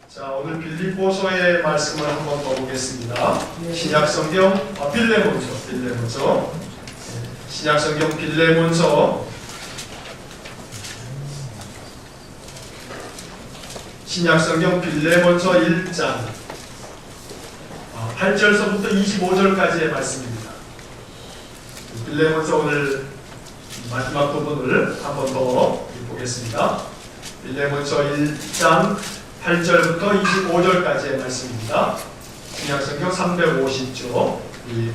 자, 오늘 빌립보서의 말씀을 한번 더 보겠습니다. 신약성경 빌레몬서 신약성경 빌레몬서 신약성경 빌레몬서 1장 8절서부터 25절까지의 말씀입니다. 빌레몬서 오늘 마지막 부분을 한번 더 보겠습니다. 빌레몬서 1장 8절부터 25절까지의 말씀입니다. 신약성경 350조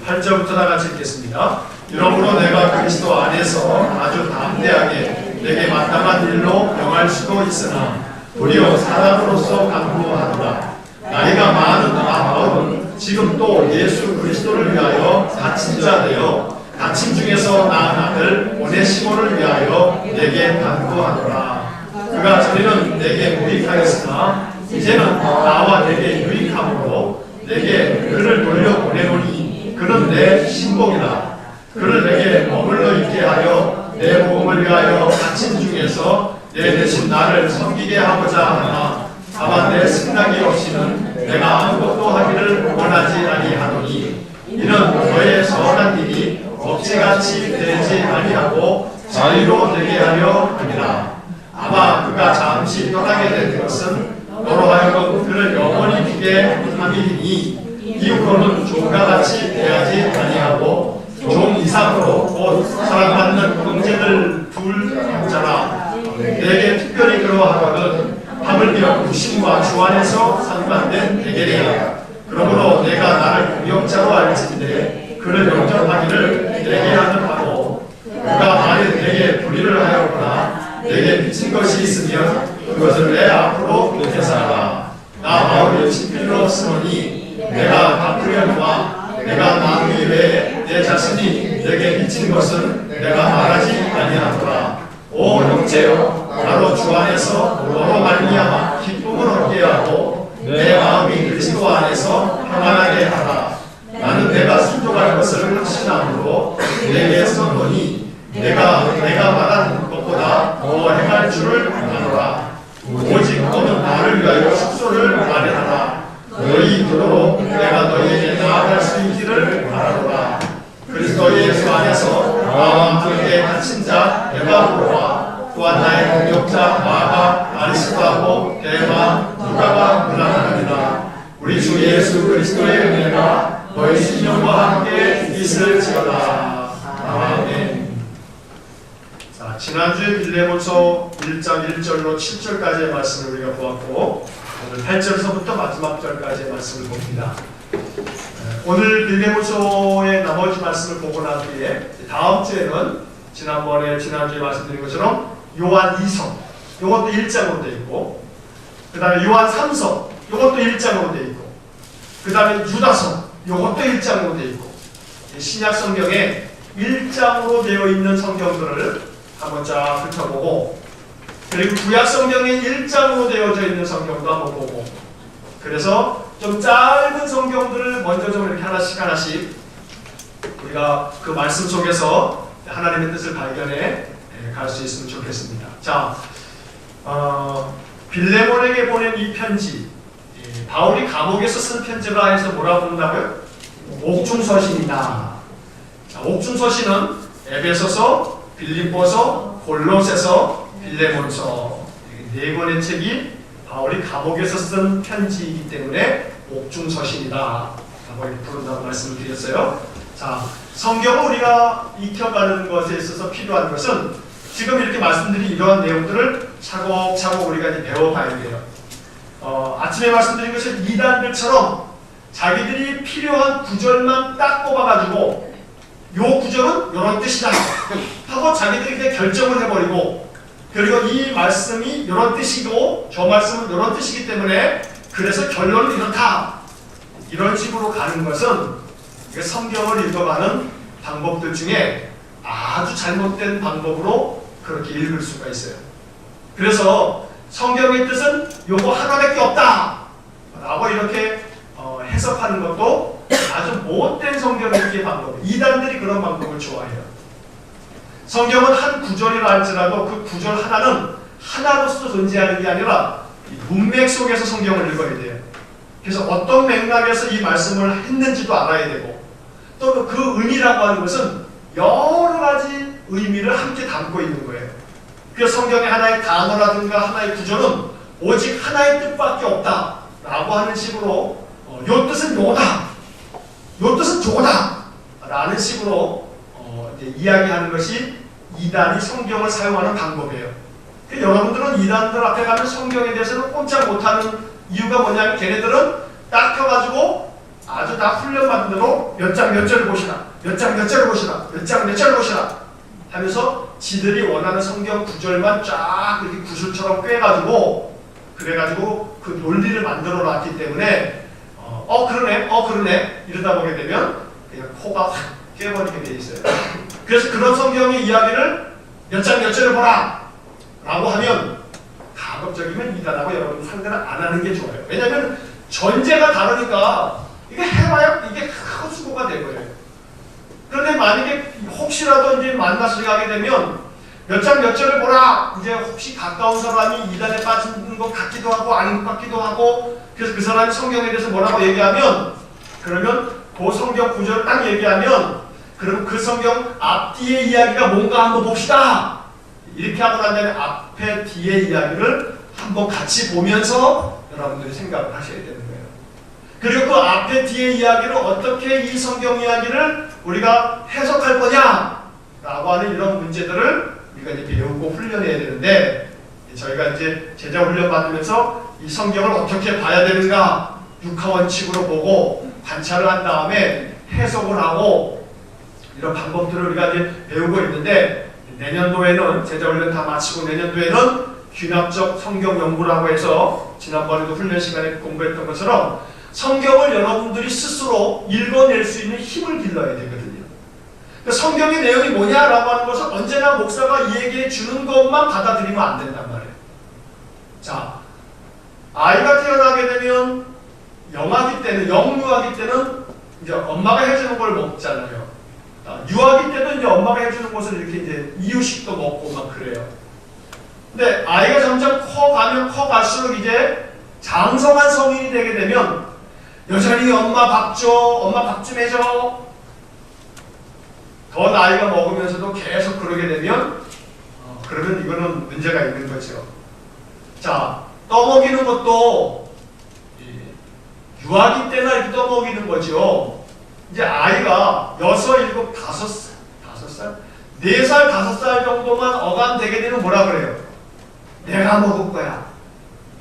8절부터 다같이 읽겠습니다. 이러므로 내가 그리스도 안에서 아주 담대하게 내게 마땅한 일로 명할 수도 있으나 도리어 사람으로서 강구하노라. 나이가 많은 바울은 지금 또 예수 그리스도를 위하여 갇힌 자 되어 갇힌 중에서 낳은 아들 오네시모를 위하여 내게 간구하노라. 그가 전에는 내게 무익하였으나 이제는 나와 내게 유익함으로 내게 그를 돌려보내노니 그는 내 신복이다. 그를 내게 머물러 있게 하여 내 복음을 위하여 갇힌 중에서 내 대신 나를 섬기게 하고자 하나 다만 내 승낙이 없이는 내가 아무것도 하기를 원하지 아니하노니 이는 너의 선한 일이 억지같이 되지 아니하고 자유로 되게 하려 함이라. 아마 그가 잠시 떠나게 된 것은 너로 하여금 그를 영원히 두게 함이니 이후로는 종과 같이 대하지 아니하고 종 이상으로 곧 사랑받는 형제들 둘 자라. 내게 특별히 그러하거든 하물며 부심과 주 안에서 상관된 대결이야. 그러므로 내가 나를 공역자로 알지인데 그를 영접하기를 내게 하는 바고 그가 만일 내게 불의를 하였거나 내게 미친 것이 있으면 그것을 내 앞으로 되살아라. 나 바울이 친필로 쓰노니 내가 갚으려니와 내가 남 이외에 내 자신이 내게 미친 것은 내가 말하지 아니하노라. 오 형제여, 바로 주 안에서 너로 말미암아 기쁨을 얻게 하고 내 마음이 그리스도 안에서 평안하게 하라. 나는 내가 순종할 것을 확신함으로 내게 썼노니 내가 말한 것보다 더 행할 줄을 아노라. 오직 너는 나를 위하여 숙소를 마련하라. 너희 도로 내가 너희에게 나아갈 수 있기를 바라노라. 그리스도 예수 안에서 나와 함께 갇힌 자 에바브로와 또한 나의 동역자 마가 아리스도하고 데마 누가가 문안하느니라. 우리 주 예수 그리스도의 은혜가 너희 신령과 함께 있을지어다. 아멘. 자, 지난주에 빌레몬서 1장 1절로 7절까지의 말씀을 우리가 보았고 오늘 8절서부터 마지막 절까지의 말씀을 봅니다. 오늘 빌레몬서의 나머지 말씀을 보고 난 뒤에 다음 주에는 지난주에 말씀드린 것처럼 요한 2서 이것도 1장으로 되어 있고 그 다음에 요한 3서 이것도 1장으로 되어 있고 그 다음에 유다서 이것도 1장으로 되어 있고 신약 성경에 1장으로 되어 있는 성경들을 한번 쫙 훑어보고 그리고 구약 성경에 1장으로 되어져 있는 성경도 한번 보고 그래서 좀 짧은 성경들을 먼저 좀 이렇게 하나씩 우리가 그 말씀 속에서 하나님의 뜻을 발견해 갈 수 있으면 좋겠습니다. 자, 빌레몬에게 보낸 이 편지 바울이 감옥에서 쓴 편지라 해서 뭐라고 부른다고요? 옥중서신이다. 자, 옥중서신은 에베소서, 빌립보서, 골로새서, 빌레몬서 네 권의 책이 바울이 감옥에서 쓴 편지이기 때문에 옥중서신이다 라고 부른다고 말씀을 드렸어요. 자, 성경을 우리가 익혀가는 것에 있어서 필요한 것은 지금 이렇게 말씀드린 이러한 내용들을 차곡차곡 우리가 이제 배워가야 돼요. 아침에 말씀드린 것은 이단들처럼 자기들이 필요한 구절만 딱 뽑아가지고 요 구절은 이런 뜻이다 하고 자기들이 그냥 결정을 해버리고 그리고 이 말씀이 이런 뜻이고 저 말씀은 이런 뜻이기 때문에 그래서 결론은 이렇다 이런 식으로 가는 것은 성경을 읽어가는 방법들 중에 아주 잘못된 방법으로 그렇게 읽을 수가 있어요. 그래서 성경의 뜻은 요거 하나밖에 없다 라고 이렇게 해석하는 것도 아주 못된 성경 읽기의 방법. 이단들이 그런 방법을 좋아해요. 성경은 한 구절이라 할지라도 그 구절 하나는 하나로서 존재하는 게 아니라 문맥 속에서 성경을 읽어야 돼요. 그래서 어떤 맥락에서 이 말씀을 했는지도 알아야 되고, 또 그 의미라고 하는 것은 여러 가지 의미를 함께 담고 있는 거예요. 그래서 성경의 하나의 단어라든가 하나의 구조는 오직 하나의 뜻밖에 없다 라고 하는 식으로 요 뜻은 요다, 요 뜻은 저거다 라는 식으로 이제 이야기하는 것이 이단이 성경을 사용하는 방법이에요. 여러분들은 이단들 앞에 가면 성경에 대해서는 꼼짝 못하는 이유가 뭐냐면, 걔네들은 딱 펴가지고 아주 다 훈련받은 대로 몇 장 몇 절을 보시라, 몇 장 몇 절을 보시라, 몇 장 몇 절을 보시라 하면서 지들이 원하는 성경 구절만 쫙 이렇게 구슬처럼 꿰가지고, 그래가지고 그 논리를 만들어 놨기 때문에 그러네 이러다 보게 되면 그냥 코가 확 깨버리게 돼 있어요. 그래서 그런 성경의 이야기를 몇 장 몇 절을 보라 라고 하면 가급적이면 이단하고 여러분 상대는 안 하는 게 좋아요. 왜냐하면 전제가 다르니까 이게 해봐야 이게 헛수고가 될 거예요. 그런데 만약에 혹시라도 이제 만나서 가게 되면 몇 장 몇 절을 보라, 이제 혹시 가까운 사람이 이단에 빠진 것 같기도 하고 아닌 것 같기도 하고, 그래서 그 사람이 성경에 대해서 뭐라고 얘기하면, 그러면 그 성경 구절을 딱 얘기하면, 그럼 그 성경 앞뒤의 이야기가 뭔가 한번 봅시다 이렇게 하고 난 다음에 앞에 뒤의 이야기를 한번 같이 보면서 여러분들이 생각을 하셔야 되는 거예요. 그리고 그 앞에 뒤의 이야기를 어떻게 이 성경 이야기를 우리가 해석할 거냐 라고 하는 이런 문제들을 우리가 이제 배우고 훈련해야 되는데, 저희가 이제 제자 훈련 받으면서 이 성경을 어떻게 봐야 되는가 육하 원칙으로 보고 관찰을 한 다음에 해석을 하고 이런 방법들을 우리가 이제 배우고 있는데, 내년도에는 제자훈련 다 마치고 내년도에는 귀납적 성경 연구라고 해서 지난번에도 훈련 시간에 공부했던 것처럼 성경을 여러분들이 스스로 읽어낼 수 있는 힘을 길러야 되거든요. 성경의 내용이 뭐냐라고 하는 것을 언제나 목사가 얘기해 주는 것만 받아들이면 안 된단 말이에요. 자, 아이가 태어나게 되면 영아기 때는, 영유아기 때는 이제 엄마가 해주는 걸 먹잖아요. 유아기 때도 이제 엄마가 해주는 것을 이렇게 이제 이유식도 먹고 막 그래요. 근데 아이가 점점 커가면 커갈수록 이제 장성한 성인이 되게 되면 여전히 엄마 밥 줘, 엄마 밥 좀 해줘. 더 나이가 먹으면서도 계속 그러게 되면 그러면 이거는 문제가 있는 거죠. 자, 떠먹이는 것도 유아기 때나 이렇게 떠먹이는 거죠. 이제 아이가 6, 7, 5살, 4살, 5살 정도만 어감되게 되면 뭐라 그래요? 내가 먹을 거야.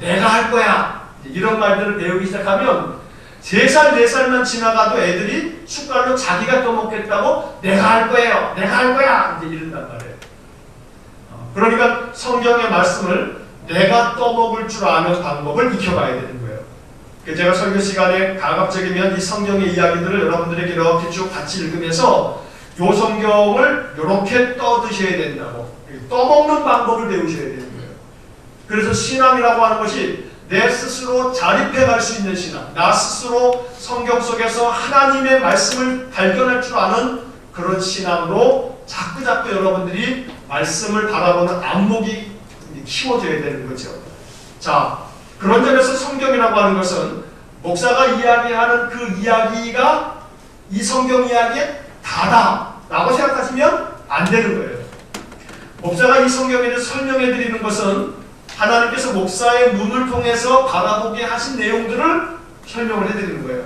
내가 할 거야. 이런 말들을 배우기 시작하면 3살, 4살만 지나가도 애들이 숟갈로 자기가 떠먹겠다고 내가 할 거예요. 내가 할 거야. 이제 이런단 말이에요. 그러니까 성경의 말씀을 내가 떠먹을 줄 아는 방법을 익혀가야 되는 거예요. 제가 설교 시간에 가급적이면 이 성경의 이야기들을 여러분들에게 이렇게 쭉 같이 읽으면서 이 성경을 이렇게 떠드셔야 된다고, 떠먹는 방법을 배우셔야 되는 거예요. 그래서 신앙이라고 하는 것이 내 스스로 자립해 갈 수 있는 신앙, 나 스스로 성경 속에서 하나님의 말씀을 발견할 줄 아는 그런 신앙으로 자꾸 여러분들이 말씀을 바라보는 안목이 키워져야 되는 거죠. 자, 그런 점에서 성경이라고 하는 것은 목사가 이야기하는 그 이야기가 이 성경 이야기에 다다라고 생각하시면 안 되는 거예요. 목사가 이 성경에 대해서 설명해 드리는 것은 하나님께서 목사의 눈을 통해서 바라보게 하신 내용들을 설명을 해드리는 거예요.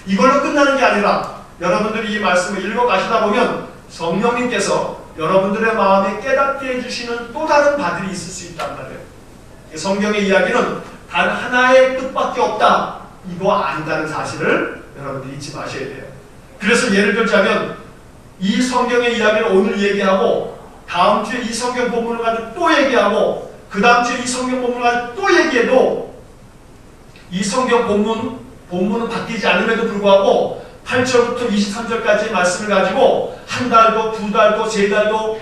이걸로 끝나는 게 아니라 여러분들이 이 말씀을 읽어 가시다 보면 성령님께서 여러분들의 마음에 깨닫게 해주시는 또 다른 바들이 있을 수 있단 말이에요. 성경의 이야기는 단 하나의 뜻밖에 없다, 이거 안다는 사실을 여러분들이 잊지 마셔야 돼요. 그래서 예를 들자면 이 성경의 이야기를 오늘 얘기하고 다음 주에 이 성경 본문을 가지고 또 얘기하고 그 다음 주에 이 성경 본문을 가지고 또 얘기해도 이 성경 본문은 바뀌지 않음에도 불구하고 8절부터 23절까지의 말씀을 가지고 한 달도, 2달도, 3달도,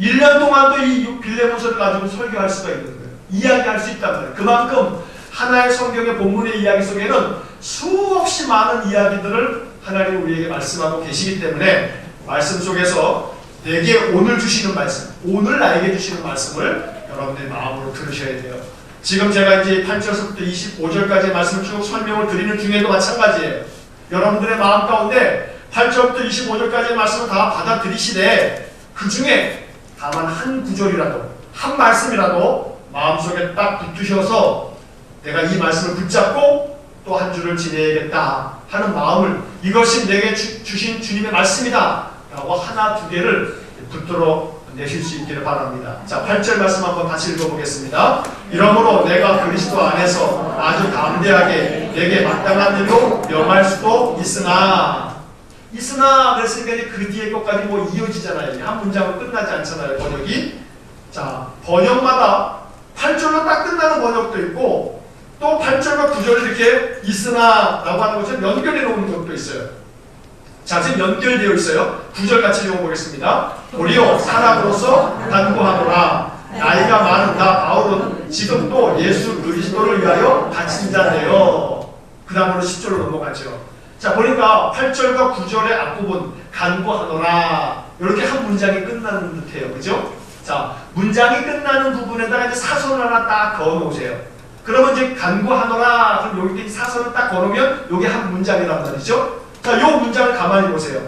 1년 동안도 이 빌레몬서를 가지고 설교할 수가 있는 거예요. 이야기할 수 있단 말이에요. 그만큼 하나의 성경의 본문의 이야기 속에는 수없이 많은 이야기들을 하나님은 우리에게 말씀하고 계시기 때문에 말씀 속에서 내게 오늘 주시는 말씀, 오늘 나에게 주시는 말씀을 여러분의 마음으로 들으셔야 돼요. 지금 제가 이제 8절부터 25절까지 말씀을 쭉 설명을 드리는 중에도 마찬가지예요. 여러분들의 마음 가운데 8절부터 25절까지의 말씀을 다 받아들이시되 그 중에 다만 한 구절이라도 한 말씀이라도 마음속에 딱 붙으셔서 내가 이 말씀을 붙잡고 또 한 주를 지내야겠다 하는 마음을, 이것이 내게 주신 주님의 말씀이다 라고 하나 두 개를 붙들어 내실 수 있기를 바랍니다. 자, 8절 말씀 한번 다시 읽어보겠습니다. 이러므로 내가 그리스도 안에서 아주 담대하게 내게 마땅한 일로 명할 수도 있으나 그랬으니까 이제 그 뒤에 것까지 뭐 이어지잖아요. 한 문장은 끝나지 않잖아요, 번역이. 자, 번역마다 8절로 딱 끝나는 번역도 있고 또 8절과 9절을 이렇게 있으나 라고 하는 것을 연결해 놓은 것도 있어요. 자, 지금 연결되어 있어요. 9절 같이 읽어보겠습니다. 도리어 사람으로서 간구하노라. 나이가 많은 나 바울은 지금 또 예수 그리스도를 위하여 갇힌 자네요. 그 다음으로 10절로 넘어가죠. 자, 보니까 8절과 9절의 앞부분 간구하노라 이렇게 한 문장이 끝나는 듯해요. 그죠? 자, 문장이 끝나는 부분에다가 이제 사선을 하나 딱 그어 놓으세요. 그러면 이제 간구하노라, 그럼 여기 사선을 딱 그어 놓으면 이게 한 문장이란 말이죠. 자, 이 문장을 가만히 보세요.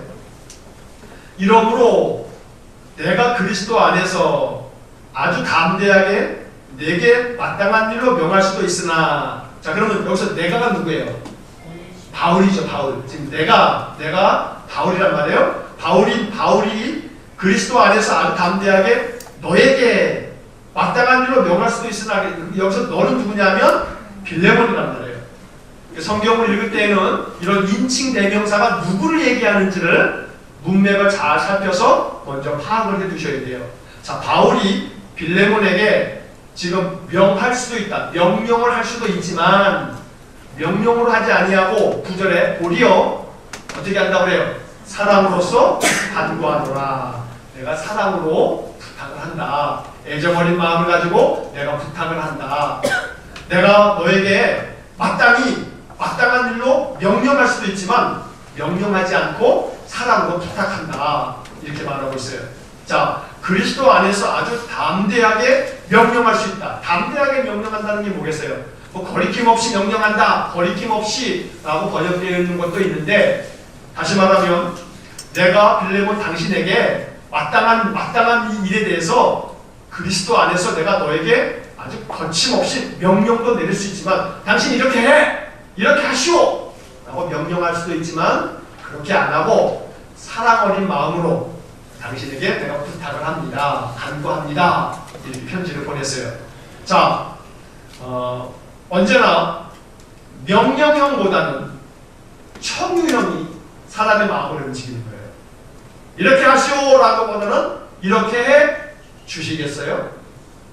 이러므로 내가 그리스도 안에서 아주 담대하게 내게 마땅한 일로 명할 수도 있으나, 자, 그러면 여기서 내가가 누구예요? 바울이죠, 바울. 지금 내가 바울이란 말이에요. 바울이 그리스도 안에서 아주 담대하게 너에게 마땅한 일로 명할 수도 있으나, 여기서 너는 누구냐면 빌레몬이란 말이에요. 성경을 읽을 때는 이런 인칭 대명사가 누구를 얘기하는지를 문맥을 잘 살펴서 먼저 파악을 해두셔야 돼요. 자, 바울이 빌레몬에게 지금 명할 수도 있다, 명령을 할 수도 있지만 명령으로 하지 아니하고 9절에 도리어 어떻게 한다고 그래요? 사랑으로서 간구하노라. 내가 사랑으로 부탁을 한다. 애정어린 마음을 가지고 내가 부탁을 한다. 내가 너에게 마땅한 일로 명령할 수도 있지만 명령하지 않고 사랑으로 부탁한다. 이렇게 말하고 있어요. 자, 그리스도 안에서 아주 담대하게 명령할 수 있다. 담대하게 명령한다는 게 뭐겠어요? 뭐 거리낌 없이 명령한다, 거리낌 없이 라고 번역되어 있는 것도 있는데, 다시 말하면 내가 빌레몬 당신에게 마땅한 일에 대해서 그리스도 안에서 내가 너에게 아주 거침없이 명령도 내릴 수 있지만, 당신 이렇게 해! 이렇게 하시오! 라고 명령할 수도 있지만 그렇게 안 하고 사랑 어린 마음으로 당신에게 내가 부탁을 합니다, 간구합니다, 이렇게 편지를 보냈어요. 자, 언제나 명령형보다는 청유형이 사람의 마음을 움직이는 거예요. 이렇게 하시오라고 보면은 이렇게 해 주시겠어요?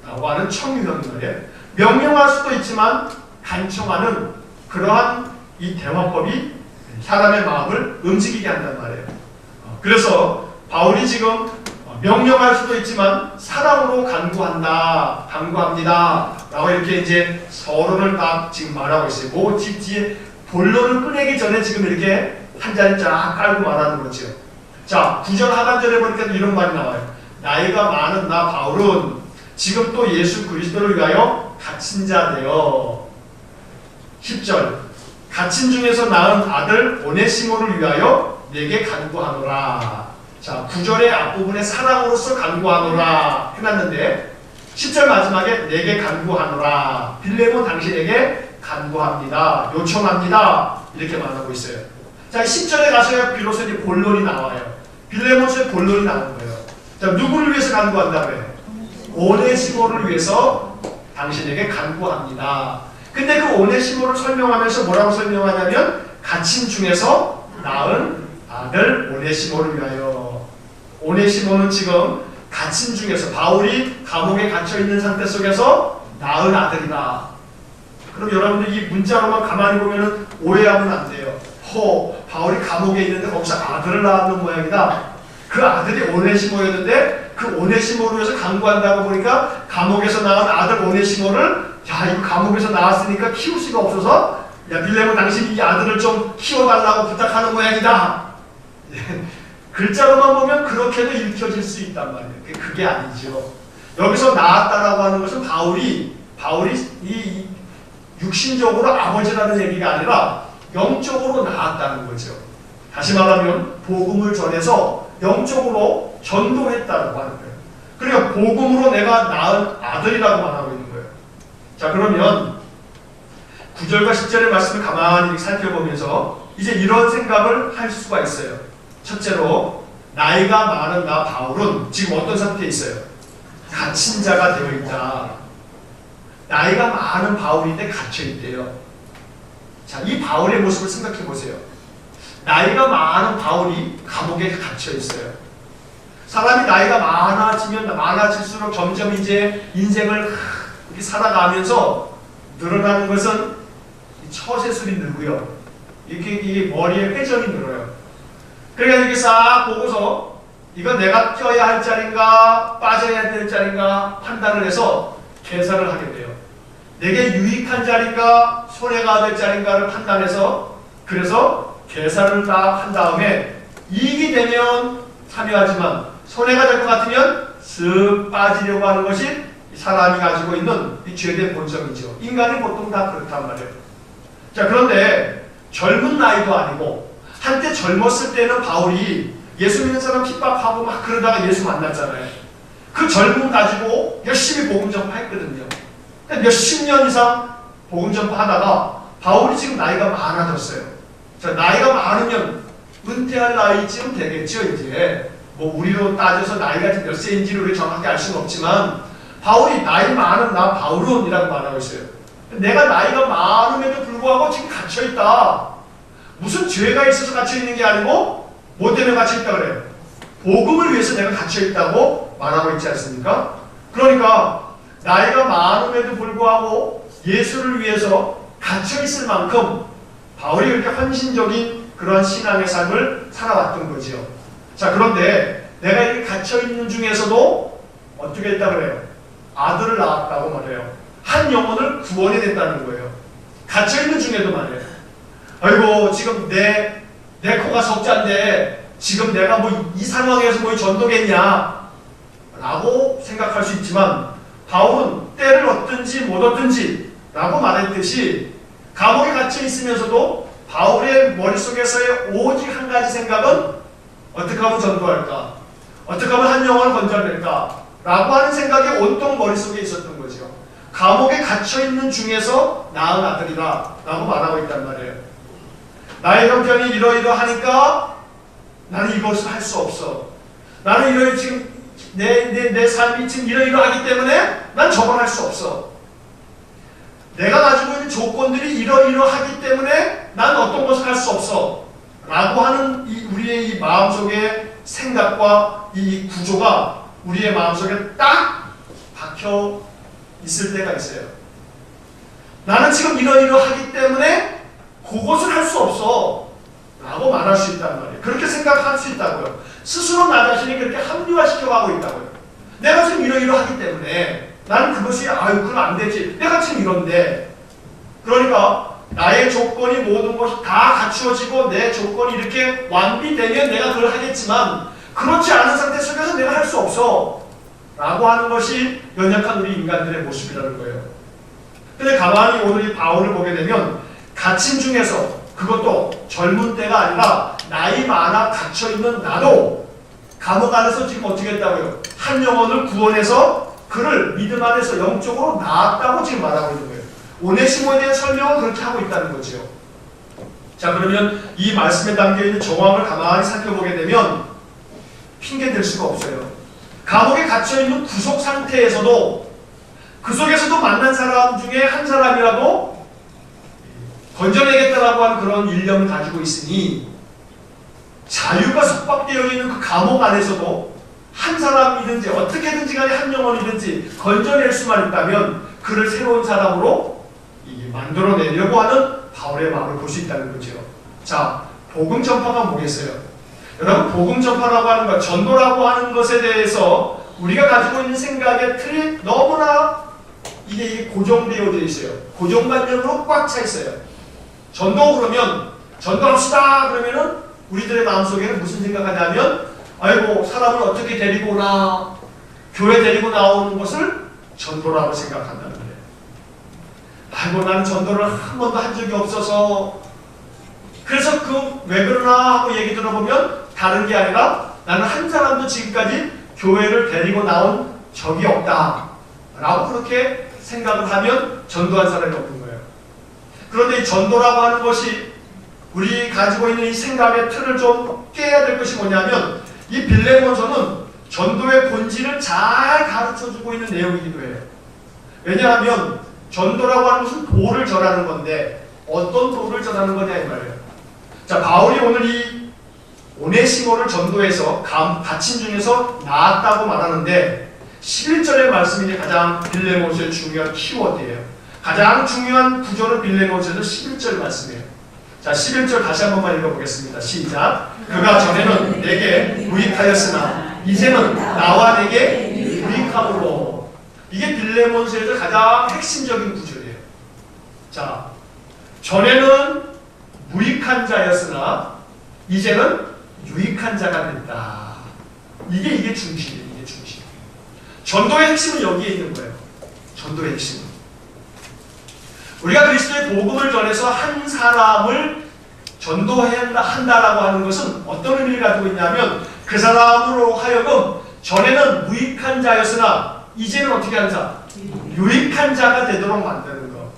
라고 하는 청유형인 말이에요. 명령할 수도 있지만 간청하는 그러한 이 대화법이 사람의 마음을 움직이게 한단 말이에요. 그래서 바울이 지금 명령할 수도 있지만 사랑으로 간구합니다 라고 이렇게 이제 서론을 딱 지금 말하고 있어요. 뭐 뒤에 본론을 꺼내기 전에 지금 이렇게 한 자리 쫙 깔고 말하는 거죠. 자, 9절 하반절에 보니까 이런 말이 나와요. 나이가 많은 나 바울은 지금 또 예수 그리스도를 위하여 갇힌 자 되어. 10절 갇힌 중에서 낳은 아들 오네시모를 위하여 내게 간구하노라. 자, 9절의 앞부분에 사랑으로서 간구하노라 해놨는데 10절 마지막에 내게 간구하노라. 빌레몬 당신에게 간구합니다, 요청합니다, 이렇게 말하고 있어요. 자, 10절에 가서야 비로소 이제 본론이 나와요. 빌레몬의 본론이 나오는 거예요. 자, 누구를 위해서 간구한다고 해요? 오네시모를 위해서 당신에게 간구합니다. 근데 그 오네시모를 설명하면서 뭐라고 설명하냐면 갇힌 중에서 낳은 아들 오네시모를 위하여. 오네시모는 지금 갇힌 중에서, 바울이 감옥에 갇혀있는 상태 속에서 낳은 아들이다. 그럼 여러분들 이 문자로만 가만히 보면 오해하면 안 돼요. 바울이 감옥에 있는데 거기서 아들을 낳는 모양이다. 그 아들이 오네시모였는데 그 오네시모를 위해서 간구한다고 보니까 감옥에서 낳은 아들 오네시모를, 야, 이거 감옥에서 나왔으니까 키울 수가 없어서, 야, 빌레몬 당신이 이 아들을 좀 키워달라고 부탁하는 모양이다. 글자로만 보면 그렇게도 읽혀질 수 있단 말이에요. 그게 아니죠. 여기서 낳았다라고 하는 것은 바울이 바울이 이 육신적으로 아버지라는 얘기가 아니라 영적으로 낳았다는 거죠. 다시 말하면 복음을 전해서 영적으로 전도했다고 하는 거예요. 그러니까 복음으로 내가 낳은 아들이라고 말하고 있는 거예요. 자, 그러면 9절과 10절의 말씀을 가만히 살펴보면서 이제 이런 생각을 할 수가 있어요. 첫째로 나이가 많은 나 바울은 지금 어떤 상태에 있어요? 갇힌 자가 되어 있다. 나이가 많은 바울인데 갇혀 있대요. 자, 이 바울의 모습을 생각해 보세요. 나이가 많은 바울이 감옥에 갇혀 있어요. 사람이 나이가 많아지면 많아질수록 점점 이제 인생을 이렇게 살아가면서 늘어나는 것은 처세술이 늘고요. 이게 머리에 회전이 늘어요. 그러니까 이렇게 싹 보고서 이건 내가 껴야 할 자리인가 빠져야 될 자리인가 판단을 해서 계산을 하게 돼요. 내게 유익한 자리인가 손해가 될 자리인가를 판단해서 그래서 계산을 다 한 다음에 이익이 되면 참여하지만 손해가 될 것 같으면 쓱 빠지려고 하는 것이 사람이 가지고 있는 이 죄된 본성이죠. 인간이 보통 다 그렇단 말이에요. 자, 그런데 젊은 나이도 아니고 한때 젊었을 때는 바울이 예수 믿는 사람 핍박하고 막 그러다가 예수 만났잖아요. 그 젊음 가지고 열심히 복음 전파했거든요. 몇십 년 이상 복음 전파하다가 바울이 지금 나이가 많아졌어요. 자, 나이가 많으면 은퇴할 나이쯤 되겠죠. 이제 뭐 우리로 따져서 나이가 몇 세인지를 우리 정확히 알 수는 없지만 바울이 나이 많은 나 바울은이라고 말하고 있어요. 내가 나이가 많음에도 불구하고 지금 갇혀있다. 무슨 죄가 있어서 갇혀있는 게 아니고 뭐 때문에 갇혀있다 그래요? 복음을 위해서 내가 갇혀있다고 말하고 있지 않습니까? 그러니까 나이가 많음에도 불구하고 예수를 위해서 갇혀있을 만큼 바울이 그렇게 헌신적인 그런 신앙의 삶을 살아왔던 거지요. 자, 그런데 내가 이렇게 갇혀있는 중에서도 어떻게 했다 그래요? 아들을 낳았다고 말해요. 한 영혼을 구원해냈다는 거예요. 갇혀있는 중에도 말이에요. 아이고 지금 내 코가 석자인데 지금 내가 뭐 이 상황에서 뭐 전도겠냐 라고 생각할 수 있지만 바울은 때를 얻든지 못 얻든지 라고 말했듯이 감옥에 갇혀 있으면서도 바울의 머릿속에서의 오직 한 가지 생각은 어떻게 하면 전도할까? 어떻게 하면 한 영혼을 건져낼까? 라고 하는 생각이 온통 머릿속에 있었던 거죠. 감옥에 갇혀있는 중에서 낳은 아들이다 라고 말하고 있단 말이에요. 나의 형편이 이러이러하니까 나는 이것을 할 수 없어. 나는 지금 내 삶이 지금 이러이러하기 때문에 난 저걸 할 수 없어. 내가 가지고 있는 조건들이 이러이러하기 때문에 난 어떤 것을 할 수 없어 라고 하는 우리의 이 마음속의 생각과 이 구조가 우리의 마음속에 딱 박혀 있을 때가 있어요. 나는 지금 이러이러하기 때문에 그것을 할 수 없어 라고 말할 수 있단 말이에요. 그렇게 생각할 수 있다고요. 스스로 나 자신이 그렇게 합리화시켜가고 있다고요. 내가 지금 이러이러하기 때문에 나는 그것이 그건 안 되지. 내가 지금 이런데 그러니까 나의 조건이 모든 것이 다 갖추어지고 내 조건이 이렇게 완비되면 내가 그걸 하겠지만 그렇지 않은 상태 속에서 내가 할 수 없어 라고 하는 것이 연약한 우리 인간들의 모습이라는 거예요. 근데 가만히 오늘 이 바울을 보게 되면 갇힌 중에서 그것도 젊은 때가 아니라 나이 많아 갇혀있는 나도 감옥 안에서 지금 어떻게 했다고요? 한 영혼을 구원해서 그를 믿음 안에서 영적으로 낳았다고 지금 말하고 있는 거예요. 오네시모에 대한 설명은 그렇게 하고 있다는 거죠. 자, 그러면 이 말씀에 담겨있는 정황을 가만히 살펴보게 되면 핑계 댈 수가 없어요. 감옥에 갇혀있는 구속 상태에서도 그 속에서도 만난 사람 중에 한 사람이라도 건져내겠다라고 하는 그런 일념을 가지고 있으니 자유가 속박되어 있는 그 감옥 안에서도 한 사람이든지 어떻게든지 간에 한 영혼이든지 건져낼 수만 있다면 그를 새로운 사람으로 만들어내려고 하는 바울의 마음을 볼 수 있다는 거죠. 자, 복음 전파가 뭐겠어요? 여러분, 복음 전파라고 하는 것, 전도라고 하는 것에 대해서 우리가 가지고 있는 생각의 틀이 너무나 이게 고정되어져 있어요. 고정관념으로 꽉 차 있어요. 전도 그러면 전도합시다 그러면은 우리들의 마음속에는 무슨 생각하냐면 아이고 사람을 어떻게 데리고 오나 교회 데리고 나오는 것을 전도라고 생각한다는 거예요. 아이고 나는 전도를 한 번도 한 적이 없어서 그래서 그 왜 그러나 하고 얘기 들어보면 다른 게 아니라 나는 한 사람도 지금까지 교회를 데리고 나온 적이 없다 라고 그렇게 생각을 하면 전도한 사람이 없는 거예요. 그런데 이 전도라고 하는 것이 우리 가지고 있는 이 생각의 틀을 좀 깨야 될 것이 뭐냐면 이 빌레몬서는 전도의 본질을 잘 가르쳐주고 있는 내용이기도 해요. 왜냐하면 전도라고 하는 것은 도를 전하는 건데 어떤 도를 전하는 거냐 이 말이에요. 자, 바울이 오늘 이 오네시모를 전도해서 갇힌 중에서 나았다고 말하는데 11절의 말씀이 가장 빌레몬서의 중요한 키워드예요. 가장 중요한 구절은 빌레몬서에서 11절 말씀이에요. 자, 11절 다시 한 번만 읽어보겠습니다. 시작. 그가 전에는 내게 무익하였으나 이제는 나와 내게 유익함으로. 이게 빌레몬서에서 가장 핵심적인 구절이에요. 자, 전에는 무익한 자였으나 이제는 유익한 자가 됐다. 이게 중심이에요. 이게 중심. 전도의 핵심은 여기에 있는 거예요. 전도의 핵심은. 우리가 그리스도의 복음을 전해서 한 사람을 전도한다라고 하는 것은 어떤 의미를 가지고 있냐면 그 사람으로 하여금 전에는 무익한 자였으나 이제는 어떻게 하는 자? 유익한 자가 되도록 만드는 것.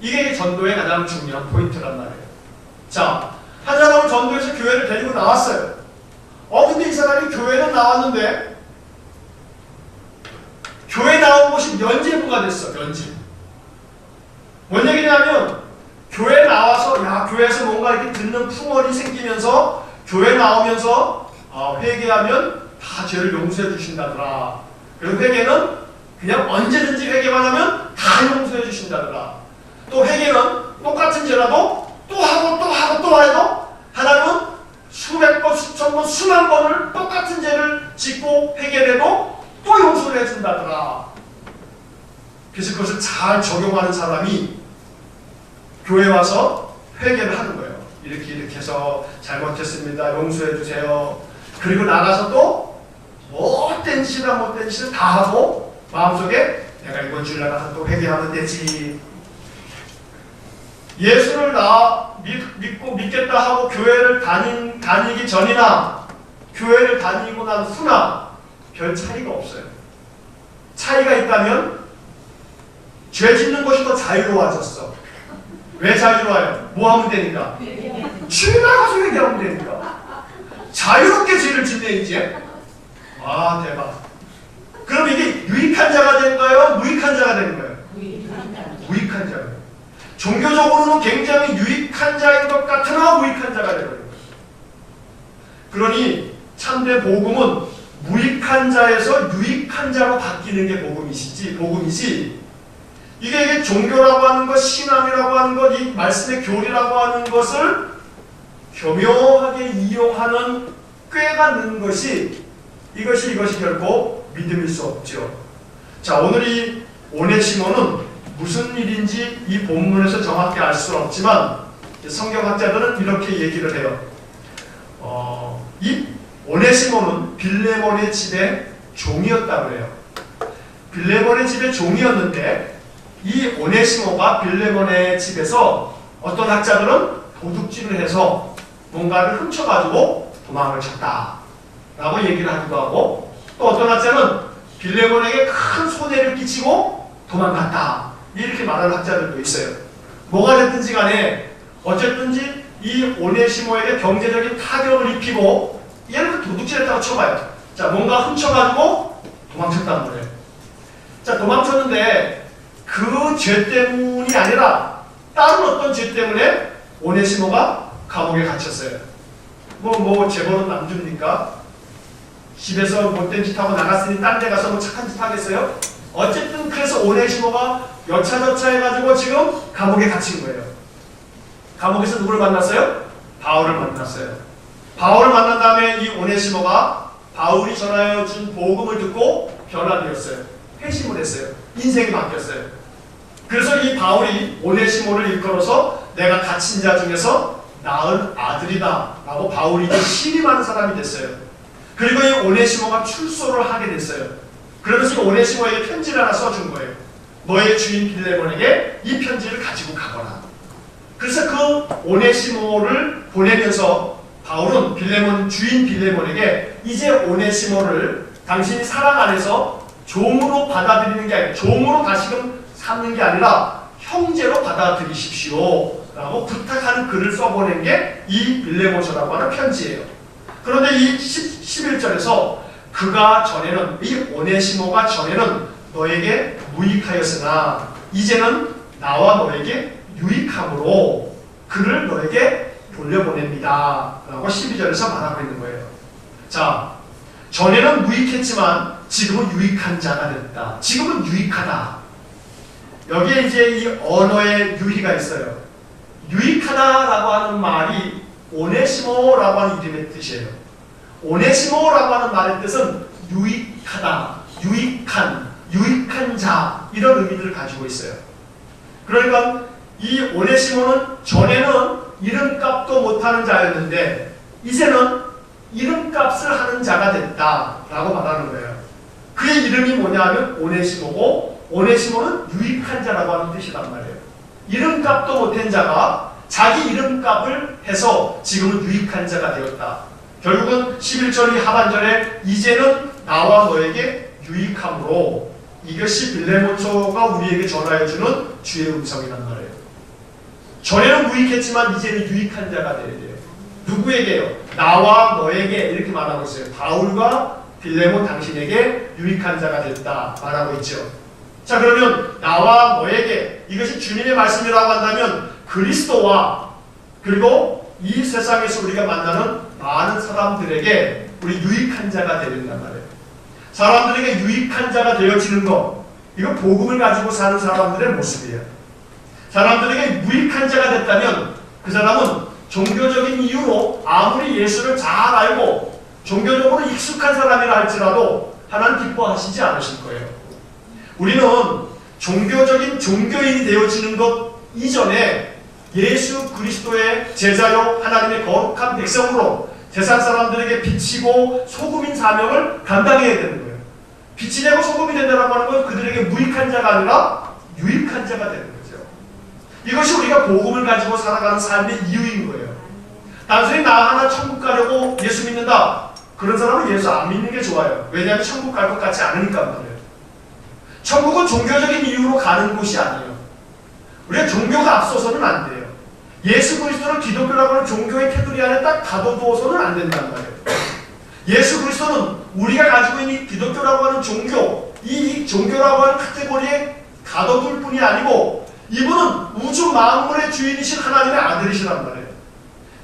이게 전도의 가장 중요한 포인트란 말이에요. 자, 한 사람을 전도해서 교회를 데리고 나왔어요. 근데 이 사람이 교회는 나왔는데 교회 나온 곳이 면죄부가 됐어. 면죄부. 뭔 얘기냐면 교회 나와서 교회에서 뭔가 이렇게 듣는 풍월이 생기면서 교회 나오면서 회개하면 다 죄를 용서해 주신다더라. 그리고 회개는 그냥 언제든지 회개만 하면 다 용서해 주신다더라. 또 회개는 똑같은 죄라도 또 하고 또 하고 또 해도 하나님은 수백 번, 수천 번, 수만 번을 똑같은 죄를 짓고 회개해도 또 용서를 해준다더라. 그래서 그것을 잘 적용하는 사람이 교회 와서 회개를 하는 거예요. 이렇게 해서 잘못했습니다. 용서해 주세요. 그리고 나가서 또 못된 짓을 다 하고 마음속에 내가 이번 주일날 또 회개하면 되지. 예수를 믿고 믿겠다 하고 교회를 다니기 전이나 교회를 다니고 난 후나 별 차이가 없어요. 차이가 있다면 죄 짓는 것이 더 자유로워졌어. 왜 자유로워요? 뭐 하면 되니까? 주일 나가서 회개하면 되니까. 자유롭게 죄를 짓네 이제. 와 대박. 그럼 이게 유익한 자가 된 거예요? 무익한 자가 된 거예요? 무익한 자가. 종교적으로는 굉장히 유익한 자인 것 같으나 무익한 자가 되는 거예요. 그러니 참된 복음은 무익한 자에서 유익한 자로 바뀌는 게 복음이지. 이게 종교라고 하는 것, 신앙이라고 하는 것, 이 말씀의 교리라고 하는 것을 교묘하게 이용하는 꾀가 는 것이 이것이 결코 믿음일 수 없죠. 자, 오늘 이 오네시모는 무슨 일인지 이 본문에서 정확히 알 수는 없지만 성경학자들은 이렇게 얘기를 해요. 이 오네시모는 빌레몬의 집의 종이었다고 해요. 빌레몬의 집의 종이었는데 이 오네시모가 빌레몬의 집에서 어떤 학자들은 도둑질을 해서 뭔가를 훔쳐가지고 도망을 쳤다 라고 얘기를 하기도 하고, 또 어떤 학자는 빌레몬에게 큰 손해를 끼치고 도망갔다 이렇게 말하는 학자들도 있어요. 뭐가 됐든지 간에 어쨌든지 이 오네시모에게 경제적인 타격을 입히고, 예를 들어 도둑질했다고 쳐봐요. 자, 뭔가 훔쳐가지고 도망쳤단 말이에요. 자, 도망쳤는데 그 죄 때문이 아니라 다른 어떤 죄 때문에 오네시모가 감옥에 갇혔어요. 뭐 재벌은 남줍니까? 집에서 못된 짓 하고 나갔으니 딴 데 가서 뭐 착한 짓 하겠어요? 어쨌든 그래서 오네시모가 여차저차 해가지고 지금 감옥에 갇힌 거예요. 감옥에서 누구를 만났어요? 바울을 만났어요. 바울을 만난 다음에 이 오네시모가 바울이 전하여 준 복음을 듣고 변화되었어요. 회심을 했어요. 인생이 바뀌었어요. 그래서 이 바울이 오네시모를 일컬어서 내가 갇힌 자 중에서 낳은 아들이다 라고 바울이 이제 신임하는 사람이 됐어요. 그리고 이 오네시모가 출소를 하게 됐어요. 그러면서 이 오네시모에게 편지를 하나 써준 거예요. 너의 주인 빌레몬에게 이 편지를 가지고 가거라. 그래서 그 오네시모를 보내면서 바울은 주인 빌레몬에게 이제 오네시모를 당신이 사랑 안에서 종으로 받아들이는 게 아니라, 종으로 다시금 삼는 게 아니라 형제로 받아들이십시오 라고 부탁하는 글을 써보낸 게 이 빌레몬서라고 하는 편지예요. 그런데 이 11절에서 그가 전에는, 이 오네시모가 전에는 너에게 무익하였으나 이제는 나와 너에게 유익함으로 그를 너에게 돌려보냅니다 라고 12절에서 말하고 있는 거예요. 자, 전에는 무익했지만 지금은 유익한 자가 됐다. 지금은 유익하다. 여기에 이제 이 언어의 유희가 있어요. 유익하다라고 하는 말이 오네시모라고 하는 이름의 뜻이에요. 오네시모라고 하는 말의 뜻은 유익하다, 유익한 자, 이런 의미를 가지고 있어요. 그러니까 이 오네시모는 전에는 이름값도 못하는 자였는데 이제는 이름값을 하는 자가 됐다라고 말하는 거예요. 그의 이름이 뭐냐면 오네시모고, 오네시모는 유익한 자라고 하는 뜻이란 말이에요. 이름값도 못한 자가 자기 이름값을 해서 지금은 유익한 자가 되었다. 결국은 11절 이 하반절에 이제는 나와 너에게 유익함으로, 이것이 빌레몬서가 우리에게 전하여주는 주의 음성이란 말이에요. 전에는 무익했지만 이제는 유익한 자가 되어야 돼요. 누구에게요? 나와 너에게, 이렇게 말하고 있어요. 바울과 빌레몬 당신에게 유익한 자가 됐다 말하고 있죠. 자, 그러면 나와 너에게, 이것이 주님의 말씀이라고 한다면 그리스도와 그리고 이 세상에서 우리가 만나는 많은 사람들에게 우리 유익한 자가 되야 된단 말이에요. 사람들에게 유익한 자가 되어지는 것, 이거 복음을 가지고 사는 사람들의 모습이에요. 사람들에게 유익한 자가 됐다면 그 사람은 종교적인 이유로 아무리 예수를 잘 알고 종교적으로 익숙한 사람이라 할지라도 하나님 기뻐하시지 않으실 거예요. 우리는 종교적인 종교인이 되어지는 것 이전에 예수 그리스도의 제자요 하나님의 거룩한 백성으로 세상 사람들에게 비치고 소금인 사명을 감당해야 되는 거예요. 빛이 되고 소금이 된다고 하는 건 그들에게 무익한 자가 아니라 유익한 자가 되는 거죠. 이것이 우리가 복음을 가지고 살아가는 삶의 이유인 거예요. 단순히 나 하나 천국 가려고 예수 믿는다, 그런 사람은 예수 안 믿는 게 좋아요. 왜냐하면 천국 갈 것 같지 않으니까 말이에요. 천국은 종교적인 이유로 가는 곳이 아니에요. 우리가 종교가 앞서서는 안 돼요. 예수 그리스도를 기독교라고 하는 종교의 테두리 안에 딱 가둬두어서는 안 된단 말이에요. 예수 그리스도는 우리가 가지고 있는 기독교라고 하는 종교, 이 종교라고 하는 카테고리에 가둬둘 뿐이 아니고 이분은 우주 만물의 주인이신 하나님의 아들이시란 말이에요.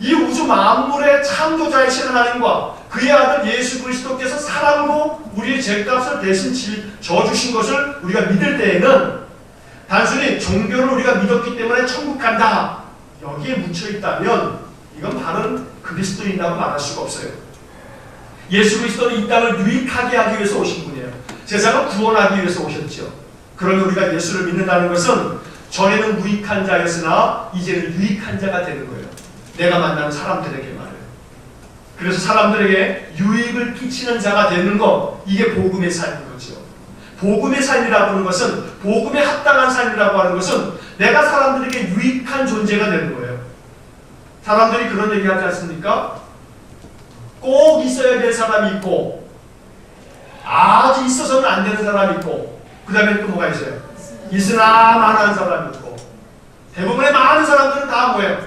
이 우주 만물의 창조자이신 하나님과 그의 아들 예수 그리스도께서 사랑으로 우리의 죄값을 대신 져주신 것을 우리가 믿을 때에는 단순히 종교를 우리가 믿었기 때문에 천국 간다, 여기에 묻혀있다면 이건 바른 그리스도인이라고 말할 수가 없어요. 예수 그리스도는 이 땅을 유익하게 하기 위해서 오신 분이에요. 세상을 구원하기 위해서 오셨죠. 그러면 우리가 예수를 믿는다는 것은 전에는 무익한 자였으나 이제는 유익한 자가 되는 거예요. 내가 만나는 사람들에게 말해요. 그래서 사람들에게 유익을 끼치는 자가 되는 것, 이게 복음의 삶인 거죠. 복음의 삶이라고 하는 것은, 복음에 합당한 삶이라고 하는 것은 내가 사람들에게 유익한 존재가 되는 거예요. 사람들이 그런 얘기 하지 않습니까? 꼭 있어야 될 사람이 있고 아주 있어서는 안 되는 사람이 있고, 그 다음에 또 뭐가 있어요? 있으나 마나한 사람이 있고. 대부분의 많은 사람들은 다 뭐예요?